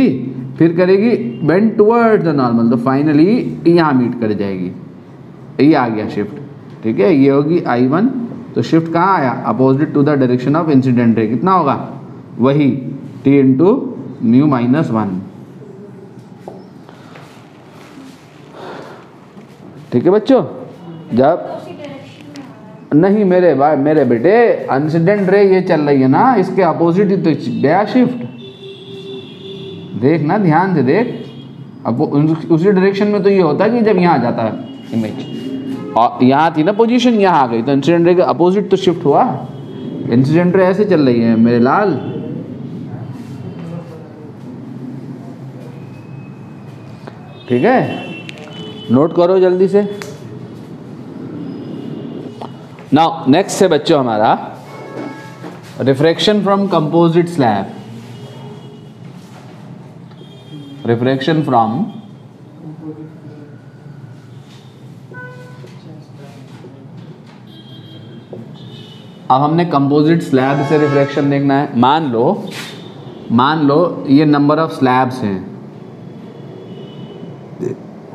फिर करेगी बेंड टुवर्ड्स द नॉर्मल तो फाइनली यहाँ मीट कर जाएगी। ये आ गया शिफ्ट, ठीक है। ये होगी I1, तो शिफ्ट कहाँ आया, opposite to the direction of incident ray. कितना होगा, वही T इंटू म्यू माइनस 1, ठीक है बच्चों। जब नहीं मेरे बेटे इंसिडेंट रे ये चल रही है ना, इसके अपोजिट ही तो गया शिफ्ट, देख ना ध्यान से देख। अब उसी डायरेक्शन में तो ये होता है कि जब यहाँ जाता है इमेज, और यहाँ थी ना पोजीशन, यहाँ आ गई तो इंसिडेंट रे के अपोजिट तो शिफ्ट हुआ। इंसिडेंट रे ऐसे चल रही है मेरे लाल, ठीक है, नोट करो जल्दी से। नाउ नेक्स्ट है बच्चों हमारा refraction from composite slab. Refraction from अब हमने कंपोजिट स्लैब से रिफ्रैक्शन देखना है। मान लो ये नंबर ऑफ स्लैब्स हैं,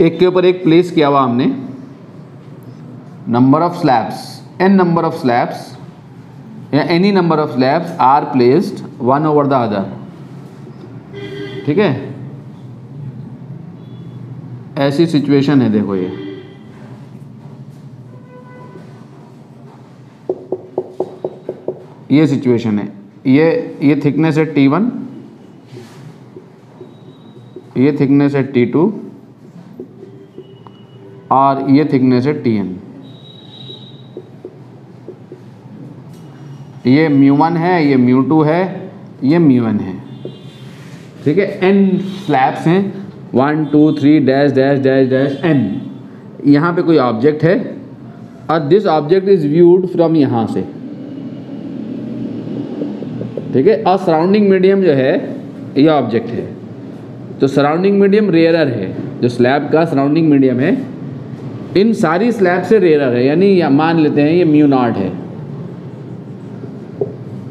एक के ऊपर एक प्लेस किया हुआ हमने, number of slabs, n number of slabs या any number of slabs are placed one over the other, ठीक है। ऐसी सिचुएशन है, देखो ये सिचुएशन है, ये थिकनेस है T1, ये थिकनेस है T2 और ये थिकनेस है Tn। ये μ1 है, ये μ2 है, ये μn है, ठीक है। n स्लैब्स हैं, 1 2 3 dash dash dash dash n। यहाँ पे कोई ऑब्जेक्ट है और this object is viewed from यहाँ से, ठीक है। और सराउंडिंग मीडियम जो है ये ऑब्जेक्ट है, तो सराउंडिंग मीडियम रेयरर है, जो स्लैब का सराउंडिंग मीडियम है इन सारी स्लैब से रेयरर है, यानी मान लेते हैं ये μ0 है,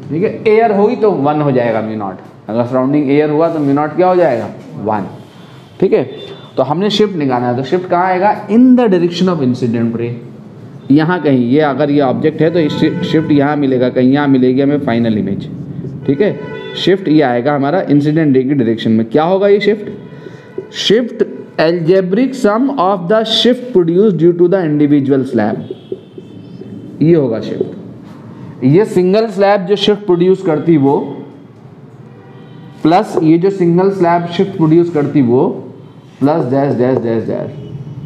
ठीक है। एयर हुई तो 1 हो जाएगा μ0, अगर सराउंडिंग एयर हुआ तो μ0 क्या हो जाएगा 1, ठीक है। तो हमने शिफ्ट निकालना है, तो शिफ्ट कहाँ आएगा, इन द डायरेक्शन ऑफ इंसिडेंट रे, यहाँ कहीं, ये अगर ये ऑब्जेक्ट है तो शिफ्ट यहाँ मिलेगा, कहीं यहाँ मिलेगी हमें फाइनल इमेज, ठीक है। शिफ्ट ये आएगा हमारा इंसिडेंट रे की डायरेक्शन में। क्या होगा ये shift algebraic sum of the shift produced due to the individual slab, ये होगा शिफ्ट। ये सिंगल स्लैब जो शिफ्ट प्रोड्यूस करती वो, प्लस ये जो सिंगल स्लैब शिफ्ट प्रोड्यूस करती वो, plus dash dash dash dash,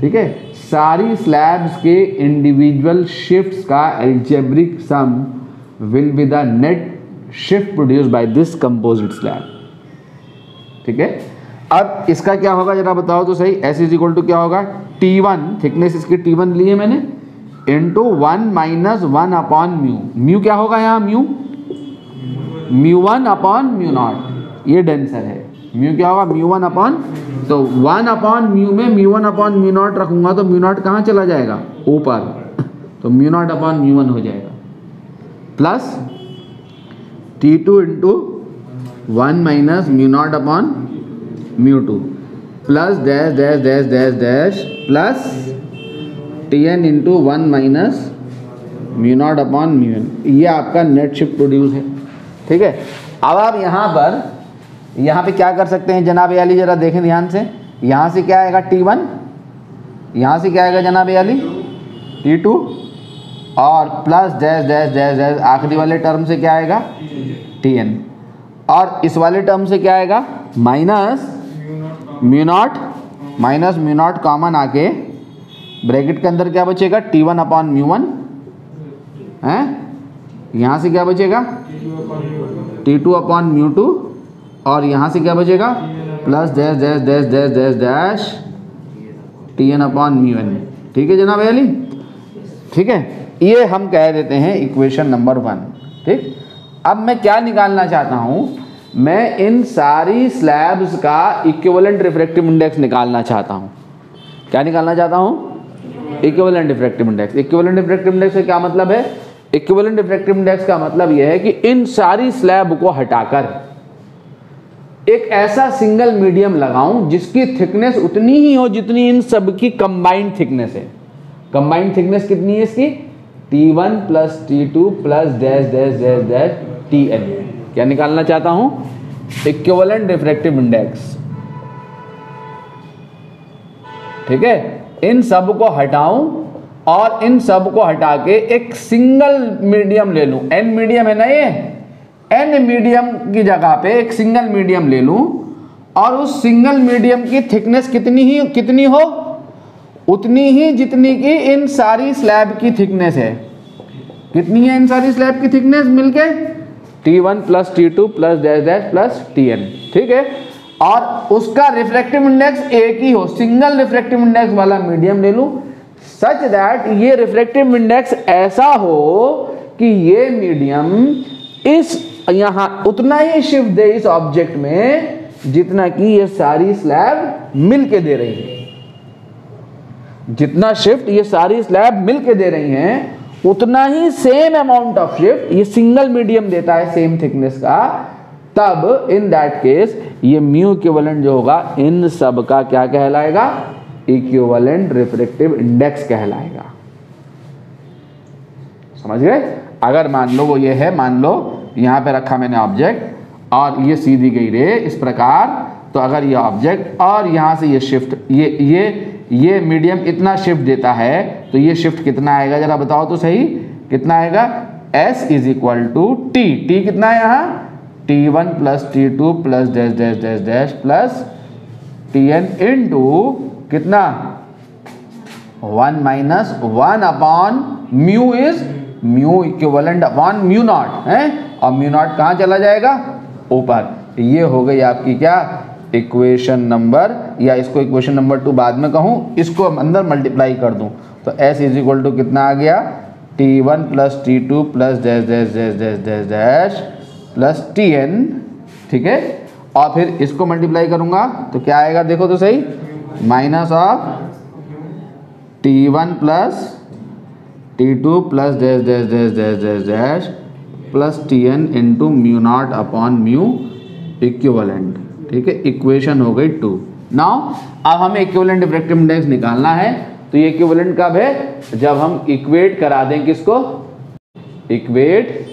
ठीक है। सारी स्लैब्स के इंडिविजुअल शिफ्ट्स का algebraic sum will be the net shift produce by this composite slab, ठीक है। अब इसका क्या होगा जरा बताओ तो सही। S इज इक्वल टू क्या होगा, T1 थिकनेस इसकी T1 लिए मैंने, into 1 minus 1 upon mu. Mu क्या होगा यहाँ, μ1 अपॉन μ0, ये डेंसर है। म्यू क्या होगा, μ1 अपॉन, तो 1 अपॉन म्यू में μ1 अपॉन μ0 रखूंगा तो μ0 कहाँ चला जाएगा, ऊपर, तो μ0 अपॉन μ1 हो जाएगा, plus T2 into 1 minus μ0 upon μ2 plus dash dash dash dash dash plus Tn into 1 minus μ0 upon μn। ये आपका नेट शिफ्ट प्रोड्यूस है, ठीक है। अब आप यहाँ पे क्या कर सकते हैं जनाब अली, जरा देखें ध्यान से। यहाँ से क्या आएगा T1, यहाँ से क्या आएगा जनाब अली T2, और plus dash dash dash dash आखिरी वाले टर्म से क्या आएगा Tn, और इस वाले टर्म से क्या आएगा माइनस μ0 कॉमन आके ब्रैकेट के अंदर क्या बचेगा T1 अपॉन μ1 है, यहाँ से क्या बचेगा T2 अपॉन μ2, और यहाँ से क्या बचेगा plus dash dash dash dash dash dash Tn upon μn, ठीक है जनाब अली, ठीक है। ये हम कह देते हैं इक्वेशन नंबर 1, ठीक। अब मैं क्या निकालना चाहता हूँ मैं इन सारी स्लैब्स का इक्विवेलेंट रिफ्रैक्टिव इंडेक्स निकालना चाहता हूँ। क्या निकालना चाहता हूँ? Equivalent refractive index. Equivalent refractive index का क्या मतलब है? इक्विवेलेंट रिफ्रैक्टिव इंडेक्स का मतलब यह है कि इन सारी स्लैब को हटाकर एक ऐसा सिंगल मीडियम लगाऊं जिसकी थिकनेस उतनी ही हो जितनी इन सब की कंबाइंड थिकनेस है। कंबाइंड थिकनेस कितनी है इसकी? T1 plus T2 plus dash dash dash dash Tn। क्या निकालना चाहता हूं? Equivalent refractive index. ठीक है, इन सब को हटाऊं और इन सब को हटा के एक सिंगल मीडियम ले लूं। n मीडियम है ना, ये n मीडियम की जगह पे एक सिंगल मीडियम ले लूं और उस सिंगल मीडियम की थिकनेस कितनी हो? उतनी ही जितनी की इन सारी स्लैब की थिकनेस है। कितनी है इन सारी स्लैब की थिकनेस मिलके? T1 plus T2 plus dash dash plus Tn। ठीक है, और उसका रिफ्रैक्टिव इंडेक्स एक ही हो, सिंगल रिफ्रैक्टिव इंडेक्स वाला मीडियम ले लूं सच दैट ये रिफ्रैक्टिव इंडेक्स ऐसा हो कि ये मीडियम इस यहां उतना ही शिफ्ट दे इस ऑब्जेक्ट में जितना कि ये सारी स्लैब मिलके दे रही है। जितना शिफ्ट ये सारी स्लैब मिलके दे रही हैं उतना ही सेम अमाउंट ऑफ शिफ्ट ये सिंगल मीडियम देता है सेम थिकनेस का। तब इन दैट केस ये म्यू इक्विवेलेंट जो होगा इन सब का क्या कहलाएगा? इक्विवेलेंट रिफ्रैक्टिव इंडेक्स कहलाएगा। समझ गए? अगर मान लो वो ये है, मान लो यहां पे रखा मैंने ऑब्जेक्ट और ये सीधी गई रे इस प्रकार, तो अगर ये ऑब्जेक्ट और यहां से ये शिफ्ट ये मीडियम इतना शिफ्ट देता है तो ये शिफ्ट कितना आएगा जरा बताओ तो सही, कितना आएगा? S is equal to T। T कितना है यहाँ? T1 plus T2 plus dash dash dash dash plus Tn into कितना? 1 minus 1 upon mu is mu equivalent upon mu not है, और म्यू नॉट कहाँ चला जाएगा? ऊपर। ये हो गई आपकी क्या? इक्वेशन नंबर, या इसको इक्वेशन नंबर 2 बाद में कहूँ, इसको अंदर मल्टीप्लाई कर दूं तो S इज इक्वल टू कितना आ गया? T1 plus T2 plus dash dash dash dash dash dash plus Tn। ठीक है, और फिर इसको मल्टीप्लाई करूंगा तो क्या आएगा देखो तो सही? Minus of T1 plus T2 plus dash dash dash dash dash dash plus Tn into mu naught upon mu equivalent. ठीक है, इक्वेशन हो गई 2। नाउ अब हमें इक्विवेलेंट रिफ्रैक्टिव इंडेक्स निकालना है, तो ये इक्विवेलेंट कब है? जब हम इक्वेट करा दें किसको? Equate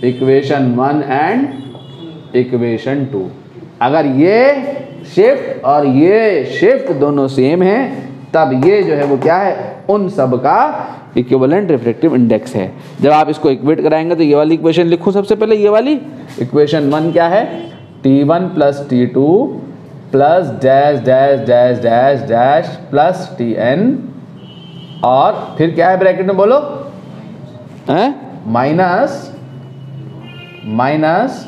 equation 1 and equation 2। अगर ये शिफ्ट और ये शिफ्ट दोनों सेम हैं तब ये जो है वो क्या है? उन सब का इक्विवेलेंट रिफ्रैक्टिव इंडेक्स है। जब आप इसको इक्वेट कराएंगे तो ये वाली इक्वेशन लिखो सबसे पहले। ये वाली इक्वेशन 1 क्या है? T1 plus T2 plus dash dash dash dash dash plus Tn, और फिर क्या है ब्रैकेट में बोलो? Minus minus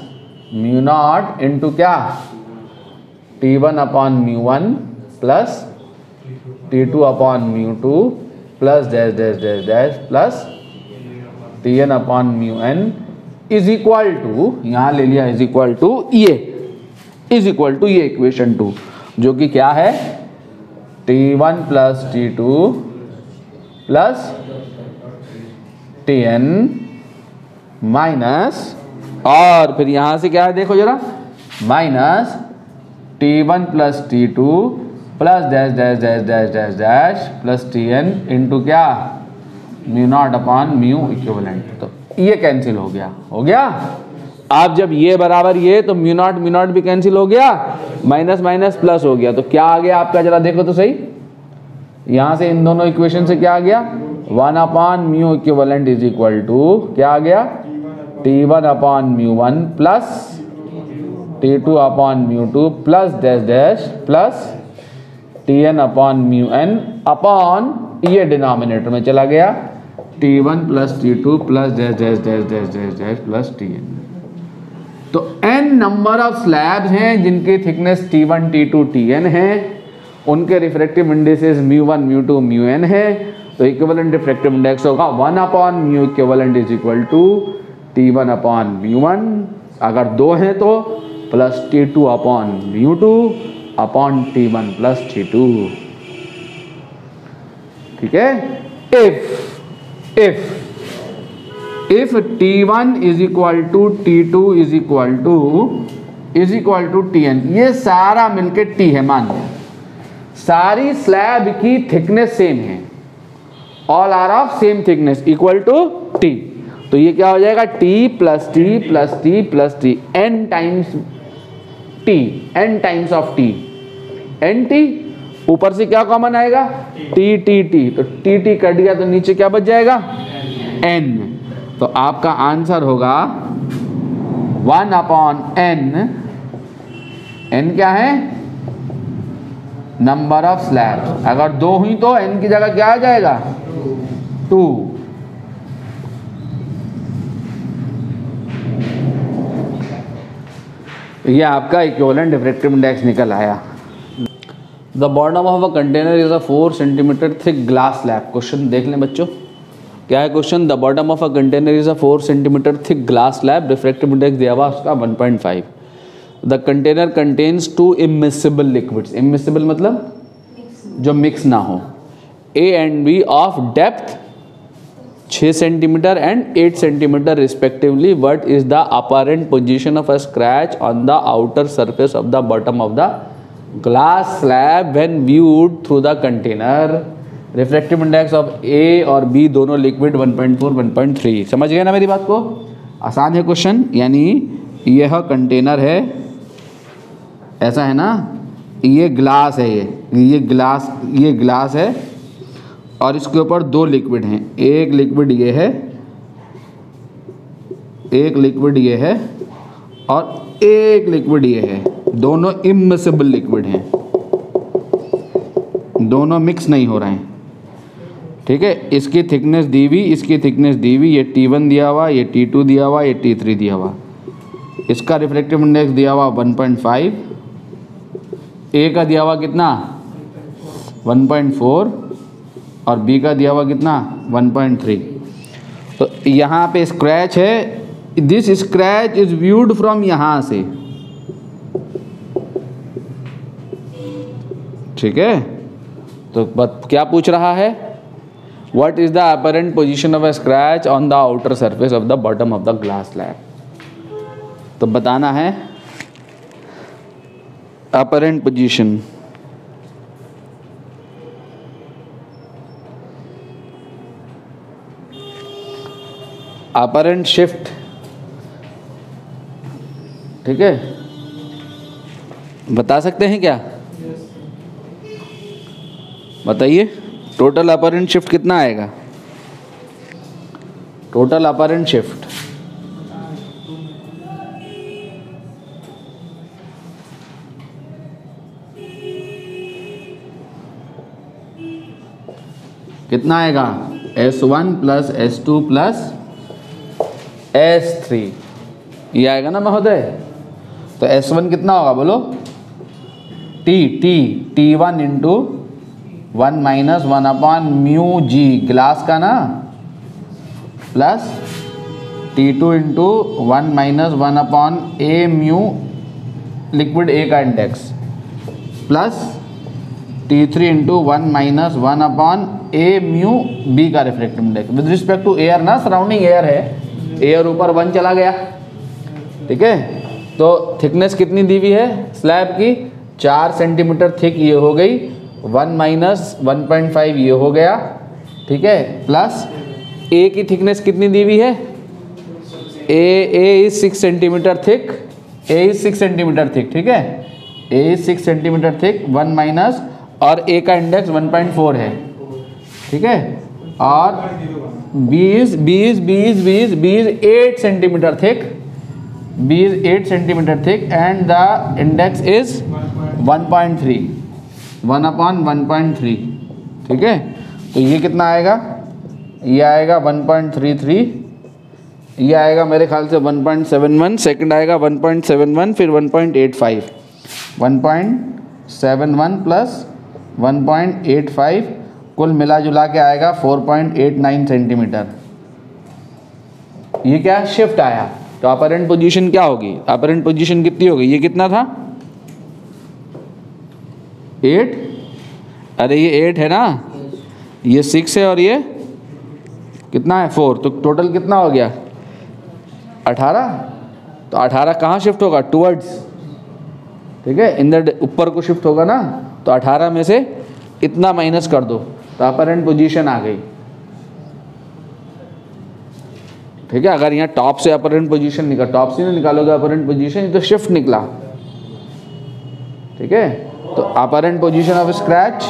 mu not into क्या? T1 upon mu 1 plus T2 upon mu 2 plus dash dash dash dash plus Tn upon mu n is equal to, यहां ले लिया इज इक्वल टू, ये इज इक्वल टू ये equation 2 जो कि क्या है? T1 plus T2 plus Tn minus, और फिर यहां से क्या है देखो जरा, minus T1 plus T2 plus dash dash dash dash dash dash plus Tn into क्या? Mu naught upon mu equivalent. तो ये कैंसिल हो गया, हो गया। आप जब ये बराबर ये तो म्यू नॉट भी कैंसिल हो गया, माइनस माइनस प्लस हो गया, तो क्या आ गया आपका जरा देखो तो सही। यहां से इन दोनों इक्वेशन से क्या आ गया? 1 upon mu equivalent is equal to क्या आ गया? T1 upon mu 1 plus T2 upon mu 2 plus dash dash plus Tn upon mu n upon ये डिनोमिनेटर में चला गया T1 plus T2 plus dash dash dash dash dash dash plus Tn। तो n number of slabs हैं जिनकी thickness T1 T2 Tn है, उनके refractive indexes μ1 μ2 μn है। तो इक्विवेलेंट रिफ्रैक्टिव इंडेक्स होगा 1 upon mu equivalent is equal to T1 upon μ1 अगर 2 हैं तो plus T2 upon μ2 upon T1 plus T2। ठीक है। If T1 is equal to T2 is equal to Tn, ये सारा मिलके T है, मान लो सारी स्लैब की थिकनेस सेम है, all are of same thickness equal to T, तो ये क्या हो जाएगा T plus T plus T plus T, n times T, n times of T, n T, ऊपर से क्या कॉमन आएगा T T T, तो T T कट गया तो नीचे क्या बच जाएगा n, तो आपका आंसर होगा 1 अपॉन n, n क्या है नंबर ऑफ स्लैब्स, अगर 2 हुई तो n की जगह क्या आ जाएगा 2। यह आपका इक्विवेलेंट डिफ्रैक्टिव इंडेक्स निकल आया। The bottom of a container is a 4 centimetre thick glass slab. Question देख लें बच्चों, क्या है question. The bottom of a container is a 4 centimetre thick glass slab, diffractive index दिया हुआ उसका 1.5। The container contains 2 immiscible liquids, immiscible मतलब जो मिक्स ना हो, A and B of depth 6 centimetre and 8 centimetre respectively. What is the apparent position of a scratch on the outer surface of the bottom of the glass slab when viewed through the container. Refractive index of A और B दोनों liquid 1.4 1.3। समझ गए ना मेरी बात को, आसान है क्वेश्चन। यानी यह कंटेनर है, ऐसा है ना, ये ग्लास है, ये ग्लास है और इसके ऊपर 2 लिक्विड हैं, एक लिक्विड ये है, एक लिक्विड ये है और एक लिक्विड ये है, दोनों इमिसिबल लिक्विड हैं, दोनों मिक्स नहीं हो रहे हैं। ठीक है, इसकी थिकनेस दी हुई, इसकी थिकनेस दी हुई, ये T1 दिया हुआ, ये T2 दिया हुआ, ये T3 दिया हुआ। इसका रिफ्रैक्टिव इंडेक्स दिया हुआ 1.5, ए का दिया हुआ कितना 1.4 और बी का दिया हुआ कितना 1.3। तो यहाँ पे स्क्रैच है, this scratch is viewed from यहाँ से। ठीक है, तो क्या पूछ रहा है, what is the apparent position of a scratch on the outer surface of the bottom of the glass slab. तो बताना है अपरेंट पोजीशन। अपरेंट शिफ्ट, ठीक है, बता सकते हैं क्या? बताइए, टोटल अपरेंट शिफ्ट कितना आएगा? टोटल अपरेंट शिफ्ट कितना आएगा? S1 plus S2 plus S3, ये आएगा ना महोदय। तो S1 कितना होगा बोलो? T1 into 1 minus 1 upon mu G glass का ना, plus T2 into 1 minus 1 upon A mu liquid A का index, plus T3 into 1 minus 1 upon A mu B का refractive index with respect to air ना, surrounding air है, air ऊपर 1 चला गया। ठीक है, तो थिकनेस कितनी दी हुई है स्लैब की? 4 सेंटीमीटर थिक ये हो गई, 1 माइनस 1.5 ये हो गया। ठीक है, प्लस ए की थिकनेस कितनी दी हुई है? A is 6 centimetre thick, A is 6 centimetre thick. ठीक है, A is 6 centimetre thick, 1 minus, और ए का इंडेक्स 1.4 है। ठीक है, और B is 8 centimetre thick, B is 8 centimetre thick and the index is 1.3, 1 upon 1.3। ठीक है, तो ये कितना आएगा? ये आएगा 1.33, ये आएगा मेरे ख्याल से 1.71, सेकंड आएगा 1.71, फिर 1.85, 1.71 प्लस 1.85 कुल मिला जुला के आएगा 4.89 सेंटीमीटर। ये क्या शिफ्ट आया, तो अपरेंट पोजीशन क्या होगी, अपरेंट पोजीशन कितनी होगी, ये कितना था 8, अरे ये 8 है ना, ये 6 है और ये कितना है 4, तो टोटल कितना हो गया 18। तो 18 कहाँ शिफ्ट होगा टूवर्ड्स, ठीक है, इन द ऊपर को शिफ्ट होगा ना, तो 18 में से इतना माइनस कर दो तो अपरेंट पोजीशन आ गई, ठीक है। अगर यहाँ टॉप से अपरेंट पोजीशन निकल, टॉप से नहीं निकालोगे अपरेंट पोजीशन, तो शिफ्ट निकला, ठीक है। तो apparent position of scratch,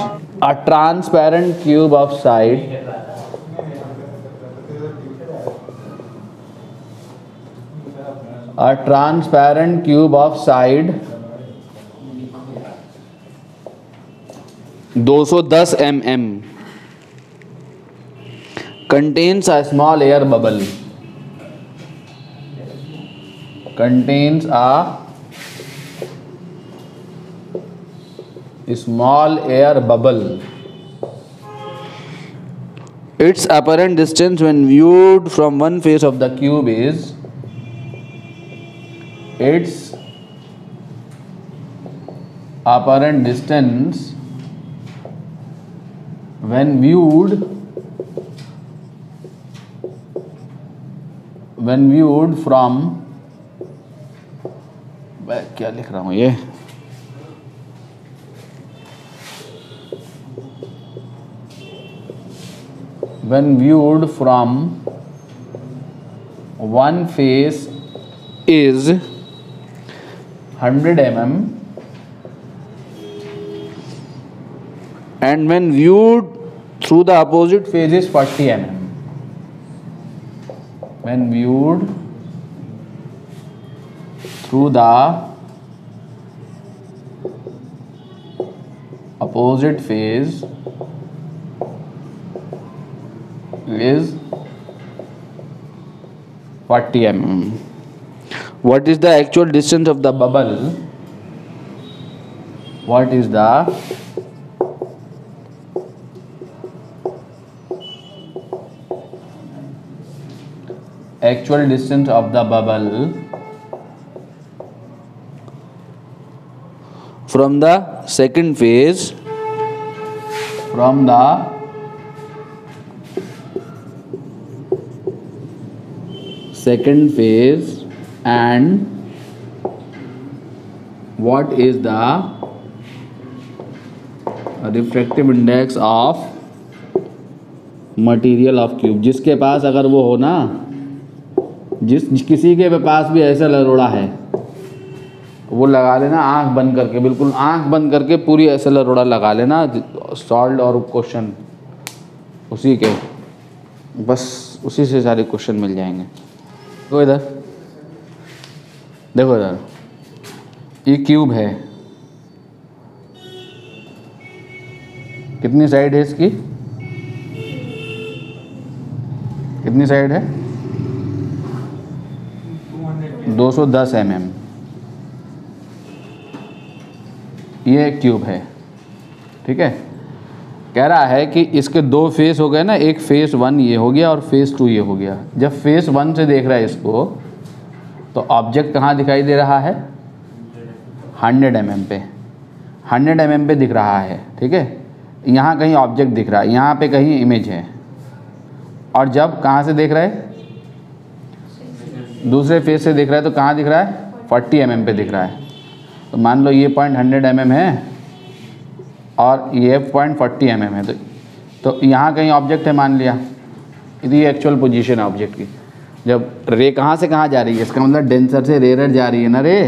a transparent cube of side a transparent cube of side 210 mm contains a small air bubble, contains a small air bubble. Its apparent distance when viewed from one face of the cube is, its apparent distance when viewed from, मैं क्या लिख रहा हूँ ये, when viewed from one face is 100 mm and when viewed through the opposite face is 40 mm. When viewed through the opposite face is 40 mm. What is the actual distance of the bubble? What is the actual distance of the bubble from the second phase, from the second phase, and what is the refractive index of material of cube? जिसके पास अगर वो हो ना, किसी के पास भी ऐसा लरोड़ा है, वो लगा लेना आंख बंद करके, बिल्कुल आंख बंद करके पूरी ऐसा लरोड़ा लगा लेना, सॉल्व और क्वेश्चन उसी के, बस उसी से सारे क्वेश्चन मिल जाएंगे। तो इधर देखो, इधर ये क्यूब है, कितनी साइड है इसकी, कितनी साइड है 210 mm, ये क्यूब है, ठीक है। कह रहा है कि इसके दो फेस हो गए ना, एक फेस 1 ये हो गया और फेस 2 ये हो गया। जब फेस 1 से देख रहा है इसको, तो ऑब्जेक्ट कहाँ दिखाई दे रहा है 100 mm पे, 100 mm पे दिख रहा है, ठीक है। यहाँ कहीं ऑब्जेक्ट दिख रहा है, यहाँ पे कहीं इमेज है, और जब कहाँ से देख रहा है, दूसरे फेस से देख रहा है, तो कहाँ दिख रहा है 40 mm पे दिख रहा है। तो मान लो ये पॉइंट 100 mm है और ये पॉइंट 40 mm है, तो यहाँ कहीं ऑब्जेक्ट है मान लिया, ये एक्चुअल पोजीशन है ऑब्जेक्ट की। जब रे कहाँ से कहाँ जा रही है, इसका मतलब डेंसर से रेयर जा रही है ना रे,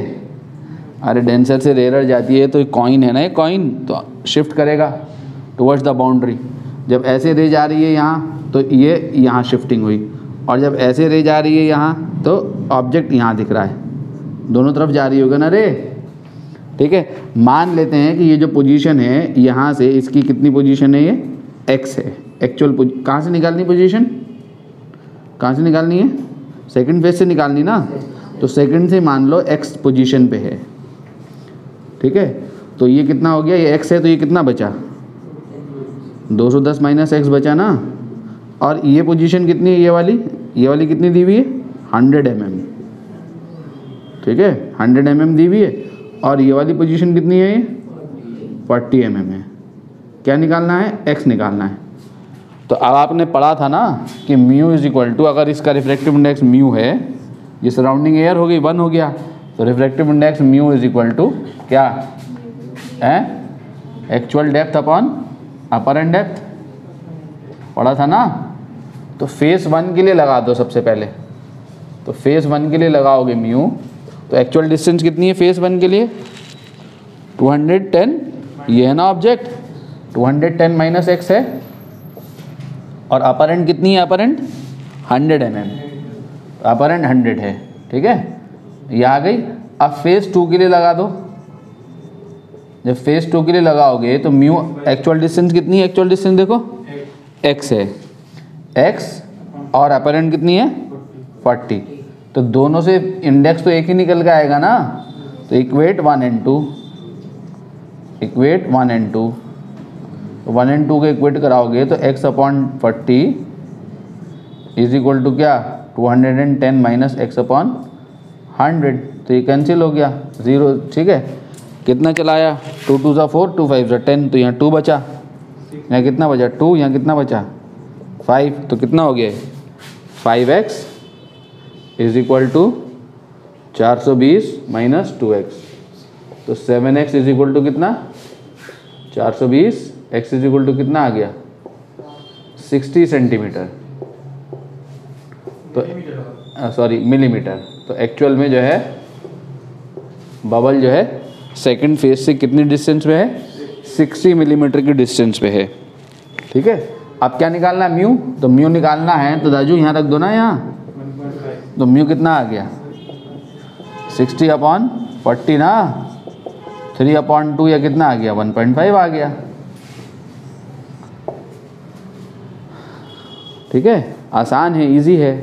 अरे डेंसर से रेयर जाती है तो कॉइन है ना, ये कॉइन तो शिफ्ट करेगा टुवर्ड्स द बाउंड्री। जब ऐसे रे जा रही है यहाँ, तो ये यहाँ शिफ्टिंग हुई, और जब ऐसे रे जा रही है यहाँ, तो ऑब्जेक्ट यहाँ दिख रहा है, दोनों तरफ जा रही होगा ना रे, ठीक है। मान लेते हैं कि ये जो पोजीशन है यहाँ से, इसकी कितनी पोजीशन है, ये एक्स है, एक्चुअल कहाँ से निकालनी पोजीशन, कहाँ से निकालनी है, सेकंड फेज से निकालनी ना, तो सेकंड से मान लो एक्स पोजीशन पे है, ठीक है। तो ये कितना हो गया, ये एक्स है, तो ये कितना बचा 210 माइनस एक्स बचा ना, और ये पोजीशन कितनी है, ये वाली कितनी दी हुई है 100 mm, ठीक है, 100 mm दी हुई है और ये वाली पोजीशन कितनी है, ये 40 mm है। क्या निकालना है, x निकालना है। तो अब आपने पढ़ा था ना कि म्यू इज इक्वल टू, अगर इसका रिफ्रैक्टिव इंडेक्स म्यू है, ये सराउंडिंग एयर हो गई 1 हो गया, तो refractive index mu is equal to क्या है, actual depth upon upper and depth. पढ़ा था ना। तो फेस 1 के लिए लगा दो सबसे पहले, तो फेस 1 के लिए लगाओगे म्यू, तो एक्चुअल डिस्टेंस कितनी है फेस 1 के लिए 210, ये है ना ऑब्जेक्ट, 210 माइनस एक्स है, और अपर एंड कितनी है, अपर एंड 100 mm, अपर एंड 100 है, ठीक है, ये आ गई। अब फेस 2 के लिए लगा दो, जब फेस 2 के लिए लगाओगे तो म्यू एक्चुअल डिस्टेंस कितनी है, एक्चुअल डिस्टेंस देखो x है, x और अपर एंड कितनी है 40, तो दोनों से इंडेक्स तो एक ही निकल के आएगा ना, तो equate 1 and 2, equate 1 and 2, 1 and 2 के इक्वेट कराओगे तो x upon 40 is equal to क्या 210 माइनस एक्स अपॉन 100, तो ये कैंसिल हो गया 0, ठीक है। कितना चलाया, 2 2 ज़ा 4, 2 5 ज़ा 10, तो यहाँ 2 बचा, यहाँ कितना बचा 2, यहाँ कितना बचा 5, तो कितना हो गया 5x is equal to 420 minus 2x, तो 7x इज इक्वल टू कितना 420, x इज इक्वल टू कितना आ गया 60 सेंटीमीटर, तो सॉरी मिलीमीटर। तो एक्चुअल में जो है बबल जो है सेकंड फेज से कितनी डिस्टेंस पे है, 60 मिलीमीटर की डिस्टेंस पे है, ठीक है। अब क्या निकालना है, म्यू, तो म्यू निकालना है तो दाजू यहाँ रख दो ना, यहाँ तो म्यू कितना आ गया 60 अपॉन 40 ना, 3 अपॉन 2 या कितना आ गया 1.5 आ गया, ठीक है, आसान है, इजी है।